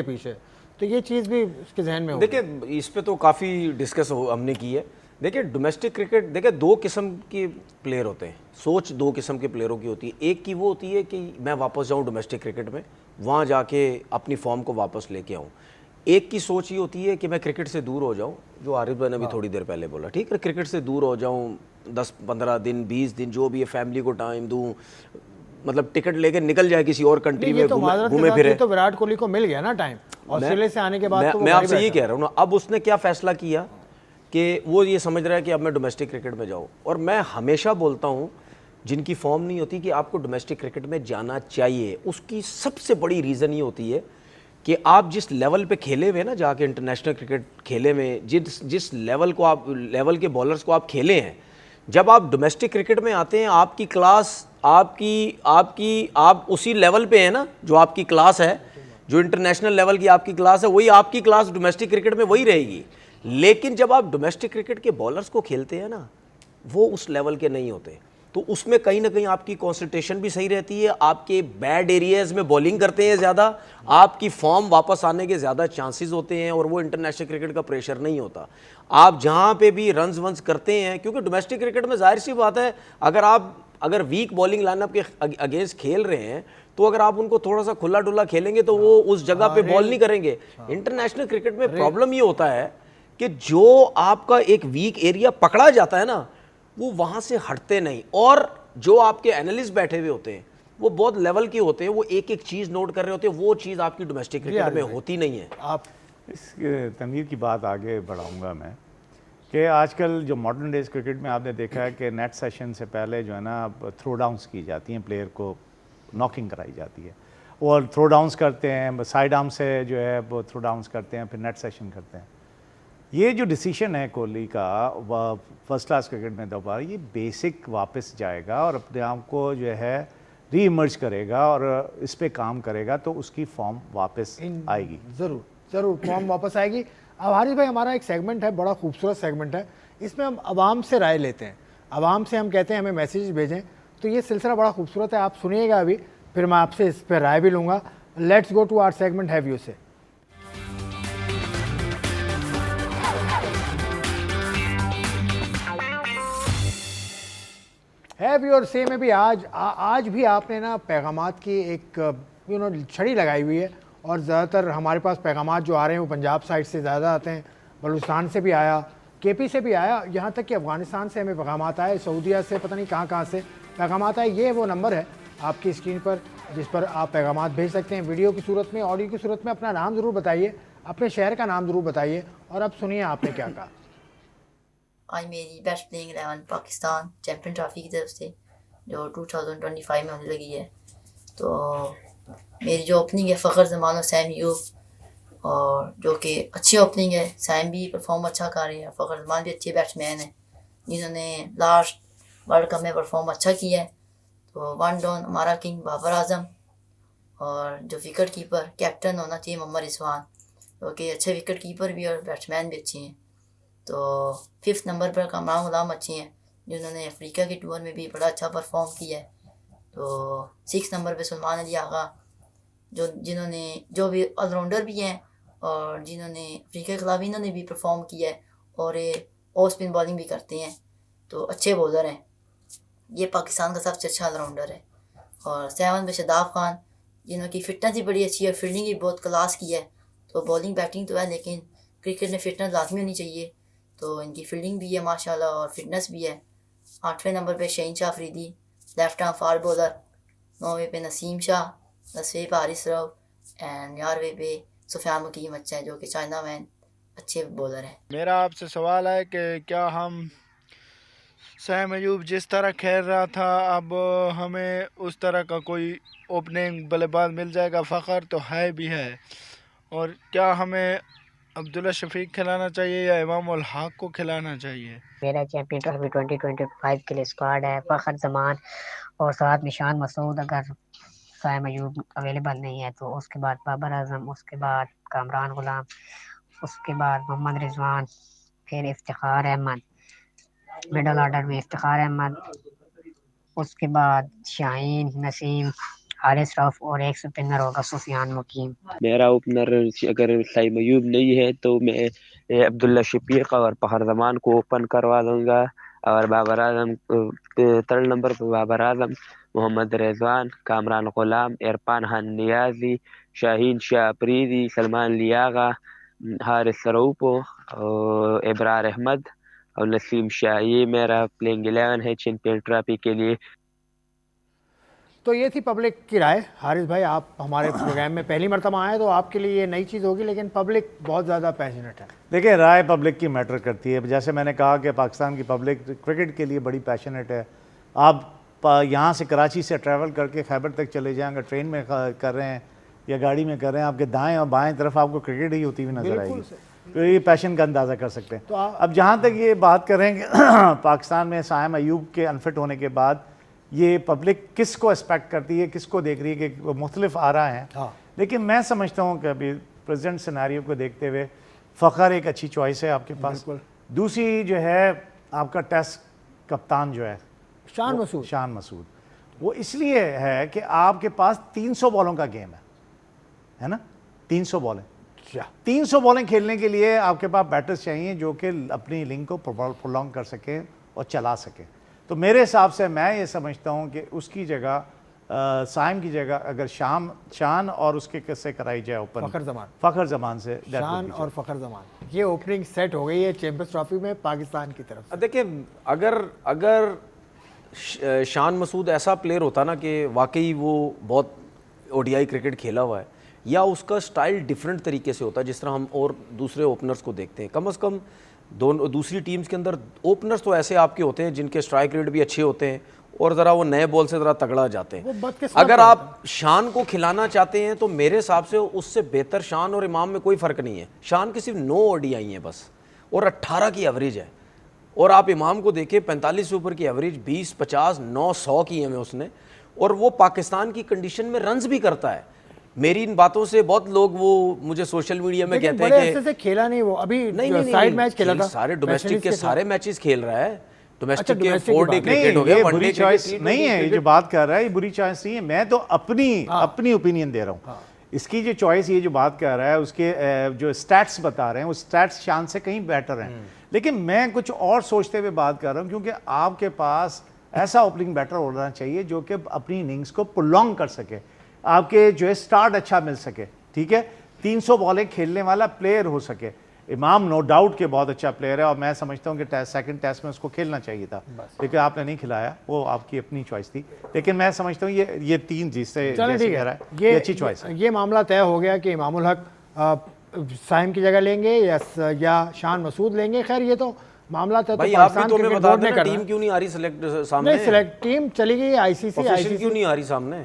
पीछे। तो ये चीज़ भी उसके जहन में हो। देखिए, इस पे तो काफ़ी डिस्कस हमने की है। देखिए, डोमेस्टिक क्रिकेट, देखिए 2 किस्म के प्लेयर होते हैं, सोच 2 किस्म के प्लेयरों की होती है। एक की वो होती है कि मैं वापस जाऊं डोमेस्टिक क्रिकेट में, वहाँ जाके अपनी फॉर्म को वापस लेके आऊँ। एक की सोच ये होती है कि मैं क्रिकेट से दूर हो जाऊँ, जो आरिफ भाई ने अभी थोड़ी देर पहले बोला, ठीक है, क्रिकेट से दूर हो जाऊँ, 10-15 दिन 20 दिन जो भी है, फैमिली को टाइम दूँ, मतलब टिकट लेके निकल जाए किसी और कंट्री में घूमे फिरे। तो विराट कोहली को मिल गया ना टाइम ऑस्ट्रेलिया से आने के बाद। मैं आपसे ये कह रहा हूँ ना, अब उसने क्या फैसला किया कि वो ये समझ रहा है कि अब मैं डोमेस्टिक क्रिकेट में जाऊँ। और मैं हमेशा बोलता हूँ, जिनकी फॉर्म नहीं होती, कि आपको डोमेस्टिक क्रिकेट में जाना चाहिए। उसकी सबसे बड़ी रीज़न ये होती है कि आप जिस लेवल पे खेले हुए ना, जाके इंटरनेशनल क्रिकेट खेले हुए, जिस लेवल के बॉलर्स को आप खेले हैं, जब आप डोमेस्टिक क्रिकेट में आते हैं, आपकी क्लास आप उसी लेवल पे है ना, जो आपकी क्लास है, जो इंटरनेशनल लेवल की आपकी क्लास है, वही आपकी क्लास डोमेस्टिक क्रिकेट में वही रहेगी। लेकिन जब आप डोमेस्टिक क्रिकेट के बॉलर्स को खेलते हैं ना, वो उस लेवल के नहीं होते, तो उसमें कहीं ना कहीं आपकी कंसंट्रेशन भी सही रहती है, आपके बैड एरियाज में बॉलिंग करते हैं ज़्यादा, आपकी फॉर्म वापस आने के ज़्यादा चांसेस होते हैं और वो इंटरनेशनल क्रिकेट का प्रेशर नहीं होता। आप जहाँ पे भी रन्स वंस करते हैं, क्योंकि डोमेस्टिक क्रिकेट में जाहिर सी बात है, अगर वीक बॉलिंग लाइनअप के अगेंस्ट खेल रहे हैं, तो अगर आप उनको थोड़ा सा खुला डुला खेलेंगे तो वो उस जगह पे बॉल नहीं करेंगे। इंटरनेशनल क्रिकेट में प्रॉब्लम ये होता है कि जो आपका एक वीक एरिया पकड़ा जाता है ना, वो वहां से हटते नहीं, और जो आपके एनालिस्ट बैठे हुए होते हैं वो बहुत लेवल के होते हैं, वो एक एक चीज़ नोट कर रहे होते हैं, वो चीज़ आपकी डोमेस्टिक क्रिकेट में होती नहीं है। आप इस तनवीर की बात आगे बढ़ाऊंगा मैं कि आजकल जो मॉडर्न डेज क्रिकेट में आपने देखा है कि नेट सेशन से पहले जो है ना थ्रो डाउन्स की जाती हैं, प्लेयर को नॉकिंग कराई जाती है, और थ्रो डाउन्स करते हैं, साइड आर्म से जो है वो थ्रो डाउन्स करते हैं, फिर नेट सेशन करते हैं। ये जो डिसीजन है कोहली का फर्स्ट क्लास क्रिकेट में दोबारा, ये बेसिक वापस जाएगा और अपने आप को जो है री इमर्ज करेगा और इस पे काम करेगा तो उसकी फॉर्म वापस आएगी। ज़रूर फॉर्म वापस आएगी। अब हारिस भाई, हमारा एक सेगमेंट है, बड़ा खूबसूरत सेगमेंट है, इसमें हम आवाम से राय लेते हैं, आवाम से हम कहते हैं हमें मैसेज भेजें। तो ये सिलसिला बड़ा खूबसूरत है, आप सुनिएगा अभी, फिर मैं आपसे इस पर राय भी लूँगा। Let's go to our segment have you say. Have your say में भी आज भी आपने ना पैगामात की एक छड़ी लगाई हुई है, और ज़्यादातर हमारे पास पैगामात जो आ रहे हैं वो पंजाब साइड से ज़्यादा आते हैं, बलूचिस्तान से भी आया, केपी से भी आया, यहाँ तक कि अफ़गानिस्तान से हमें पैगामात आए, सऊदीया से, पता नहीं कहाँ से पैगामात आए। ये वो नंबर है आपकी स्क्रीन पर, जिस पर आप पैगामात भेज सकते हैं वीडियो की सूरत में, ऑडियो की सूरत में। अपना नाम ज़रूर बताइए, अपने शहर का नाम ज़रूर बताइए, और अब सुनिए आपने क्या कहा। आज मेरी best playing 11 Pakistan champion trophy की तरफ से जो 2025 में होने लगी है। तो मेरी जो ओपनिंग है फ़खर जमान और सैम अयूब, और जो कि अच्छी ओपनिंग है। सैम भी परफॉर्म अच्छा कर रही है, फ़खर जमान भी अच्छे बैट्समैन हैं जिन्होंने लास्ट वर्ल्ड कप में परफॉर्म अच्छा किया है। तो वन डाउन हमारा किंग बाबर आजम, और जो विकेट कीपर कैप्टन होना चाहिए मोहम्मद रिजवान, जो कि अच्छे विकेट कीपर भी और बैट्समैन भी अच्छे हैं। तो 5th नंबर पर कामरान गुलाम अच्छी हैं जिन्होंने अफ्रीका के टूर में भी बड़ा अच्छा परफॉर्म किया है। तो 6 नंबर पे सलमान अली आगा, जो भी ऑलराउंडर भी हैं और जिन्होंने अफ्रीका के खिलाफ इन्होंने भी परफॉर्म किया है, और ये ऑफ स्पिन बॉलिंग भी करते हैं, तो अच्छे बॉलर हैं। ये पाकिस्तान का सबसे अच्छा ऑलराउंडर है। और 7 पे शदाब खान, जिनकी फ़िटनेस भी बड़ी अच्छी है, फील्डिंग भी बहुत क्लास की है। तो बॉलिंग बैटिंग तो है, लेकिन क्रिकेट में फ़िटनेस लाजमी होनी चाहिए, तो इनकी फील्डिंग भी है माशाल्लाह और फिटनेस भी है। 8वें नंबर पे Shaheen Shah Afridi, left arm fast bowler. 9वें पे नसीम शाह, 10वें पे हारिस रऊफ, एंड 11वें पे सुफियान मुकीम अच्छा है, जो कि चाइना मैन अच्छे बॉलर हैं। मेरा आपसे सवाल है कि क्या हम सैम अयूब जिस तरह खेल रहा था, अब हमें उस तरह का कोई ओपनिंग बल्लेबाज मिल जाएगा? फ़खर तो है भी है, और क्या हमें अब्दुल्ला शफीक खिलाना चाहिए या इमाम उल हक को खिलाना चाहिए? मेरा चैंपियन ट्रॉफी 2025 के लिए स्क्वाड है फ़खर जमान और साथ निशान मसूद। अगर साइम अयूब अवेलेबल नहीं है तो उसके बाद बाबर आजम, उसके बाद कामरान गुलाम, उसके बाद मोहम्मद रिजवान, फिर इफ्तिखार अहमद, मिडल ऑर्डर में इफ्तिखार अहमद, उसके बाद शाहीन, नसीम, हारिस रऊफ, और एक स्पिनर होगा सुफियान मुकीम। मेरा ओपनर अगर साइम अयूब नहीं है तो मैं अब्दुल्ला शफीक और फ़खर जमान को ओपन करवा दूंगा, और बाबर आजम 3rd नंबर पर बाबर आजम, मोहम्मद रिजवान, कामरान गुलाम, इरफान खान नियाजी, शाहीन शाह अफरीदी, सलमान लियागा, हारिस रऊफ और इब्रार अहमद और नसीम शाह। ये मेरा प्लेइंग 11 है चैंपियन ट्रॉफी के लिए। तो ये थी पब्लिक की राय। हारिस भाई, आप हमारे प्रोग्राम में पहली मरतबा आए, तो आपके लिए ये नई चीज़ होगी, लेकिन पब्लिक बहुत ज़्यादा पैशनेट है। देखिए, राय पब्लिक की मैटर करती है। जैसे मैंने कहा कि पाकिस्तान की पब्लिक क्रिकेट के लिए बड़ी पैशनेट है। आप यहाँ से कराची से ट्रैवल करके खैबर तक चले जाएँ, अगर ट्रेन में कर रहे हैं या गाड़ी में कर रहे हैं, आपके दाएँ और बाएँ तरफ आपको क्रिकेट ही होती हुई नजर आएगी, तो ये पैशन का अंदाज़ा कर सकते हैं। तो अब जहाँ तक ये बात करेंगे पाकिस्तान में साइम अयूब के अनफिट होने के बाद ये पब्लिक किसको एक्सपेक्ट करती है, किसको देख रही है, कि मुख्तलिफ आ रहा है। हाँ। लेकिन मैं समझता हूँ कि अभी प्रेजेंट सिनेरियो को देखते हुए फ़खर एक अच्छी चॉइस है आपके पास। दूसरी जो है आपका टेस्ट कप्तान जो है शान मसूद, वो इसलिए है कि आपके पास 300 बॉलों का गेम है ना, 300 बॉलें। 300 बॉलें खेलने के लिए आपके पास बैटर्स चाहिए जो कि अपनी इनिंग को प्रोलॉन्ग कर सकें और चला सकें। तो मेरे हिसाब से मैं ये समझता हूँ कि उसकी जगह साइम की जगह अगर शान और उसके किससे कराई जाए ओपन, फ़खर जमान से, शान और फ़खर जमान, ये ओपनिंग सेट हो गई है चैंपियंस ट्रॉफी में पाकिस्तान की तरफ। देखिए, अगर शान मसूद ऐसा प्लेयर होता ना कि वाकई वो बहुत ओडीआई क्रिकेट खेला हुआ है, या उसका स्टाइल डिफरेंट तरीके से होता है जिस तरह हम और दूसरे ओपनर्स को देखते हैं, कम से कम दूसरी टीम्स के अंदर ओपनर्स तो ऐसे आपके होते हैं जिनके स्ट्राइक रेट भी अच्छे होते हैं और ज़रा वो नए बॉल से ज़रा तगड़ा जाते हैं। अगर आप शान को खिलाना चाहते हैं तो मेरे हिसाब से उससे बेहतर शान और इमाम में कोई फ़र्क नहीं है। शान की सिर्फ 9 ओडीआई हैं बस, और 18 की एवरेज है, और आप इमाम को देखें 45 से ऊपर की एवरेज, 20, 50, 9, 100 की है उसने, और वो पाकिस्तान की कंडीशन में रन्स भी करता है। मेरी इन बातों से बहुत लोग वो मुझे सोशल मीडिया में कहते हैं कि से खेला नहीं, वो अभी नहीं साइड मैच खेला था, सारे डोमेस्टिक के सारे मैचेस खेल रहा है। अच्छा, डोमेस्टिक के 4 डे क्रिकेट हो गया, बुरी चॉइस नहीं है। ये जो बात कर रहा है ये बुरी चॉइस नहीं है, मैं तो अपनी ओपिनियन दे रहा हूँ। इसकी जो चॉइस, ये जो बात कर रहा है, उसके जो स्टैट्स बता रहे हैं, वो स्टैट्स शान से कहीं बेटर हैं। लेकिन मैं कुछ और सोचते हुए बात कर रहा हूँ, क्योंकि आपके पास ऐसा ओपनिंग बैटर होना चाहिए जो कि अपनी इनिंग्स को प्रोलॉन्ग कर सके, आपके जो है स्टार्ट अच्छा मिल सके, ठीक है, 300 बॉलें खेलने वाला प्लेयर हो सके। इमाम नो डाउट के बहुत अच्छा प्लेयर है और मैं समझता हूँ कि सेकंड टेस्ट में उसको खेलना चाहिए था, लेकिन आपने नहीं खिलाया, वो आपकी अपनी चॉइस थी। लेकिन मैं समझता हूँ ये 3 जिससे चलो ठीक कह रहा है, है ये अच्छी चॉइस है। ये मामला तय हो गया कि इमामुल हक साइम की जगह लेंगे या शान मसूद लेंगे। खैर ये तो मामला तय तो भाई आप भी पाकिस्तान तो हमें क्रिकेट बता बोर्ड ने देना करना टीम है। क्यों नहीं आ रही सिलेक्ट सामने? नहीं, सिलेक्ट टीम चली गई ऑफिशियल आईसीसी क्यों नहीं आ रही सामने?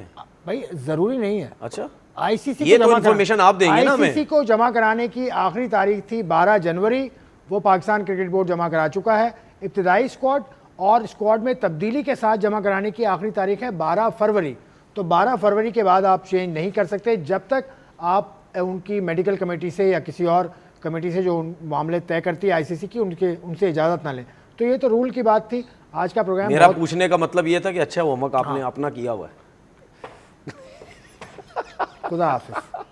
भाई जरूरी नहीं है। अच्छा, आईसीसी ये तो इन्फॉर्मेशन आप देंगे ना हमें। आईसीसी को जमा कराने की आखिरी तारीख थी 12 जनवरी, वो पाकिस्तान क्रिकेट बोर्ड जमा करा चुका है। इब्तिदाई स्क्वाड और स्क्वाड में तब्दीली के साथ जमा कराने की आखिरी तारीख है 12 फरवरी। तो 12 फरवरी के बाद आप चेंज नहीं कर सकते जब तक आप उनकी मेडिकल कमेटी से या किसी और कमेटी से जो मामले तय करती है आईसीसी की, उनसे इजाज़त ना लें। तो ये तो रूल की बात थी। आज का प्रोग्राम मेरा पूछने का मतलब ये था कि अच्छा होमवर्क आपने अपना किया हुआ है। खुदा हाफिज़।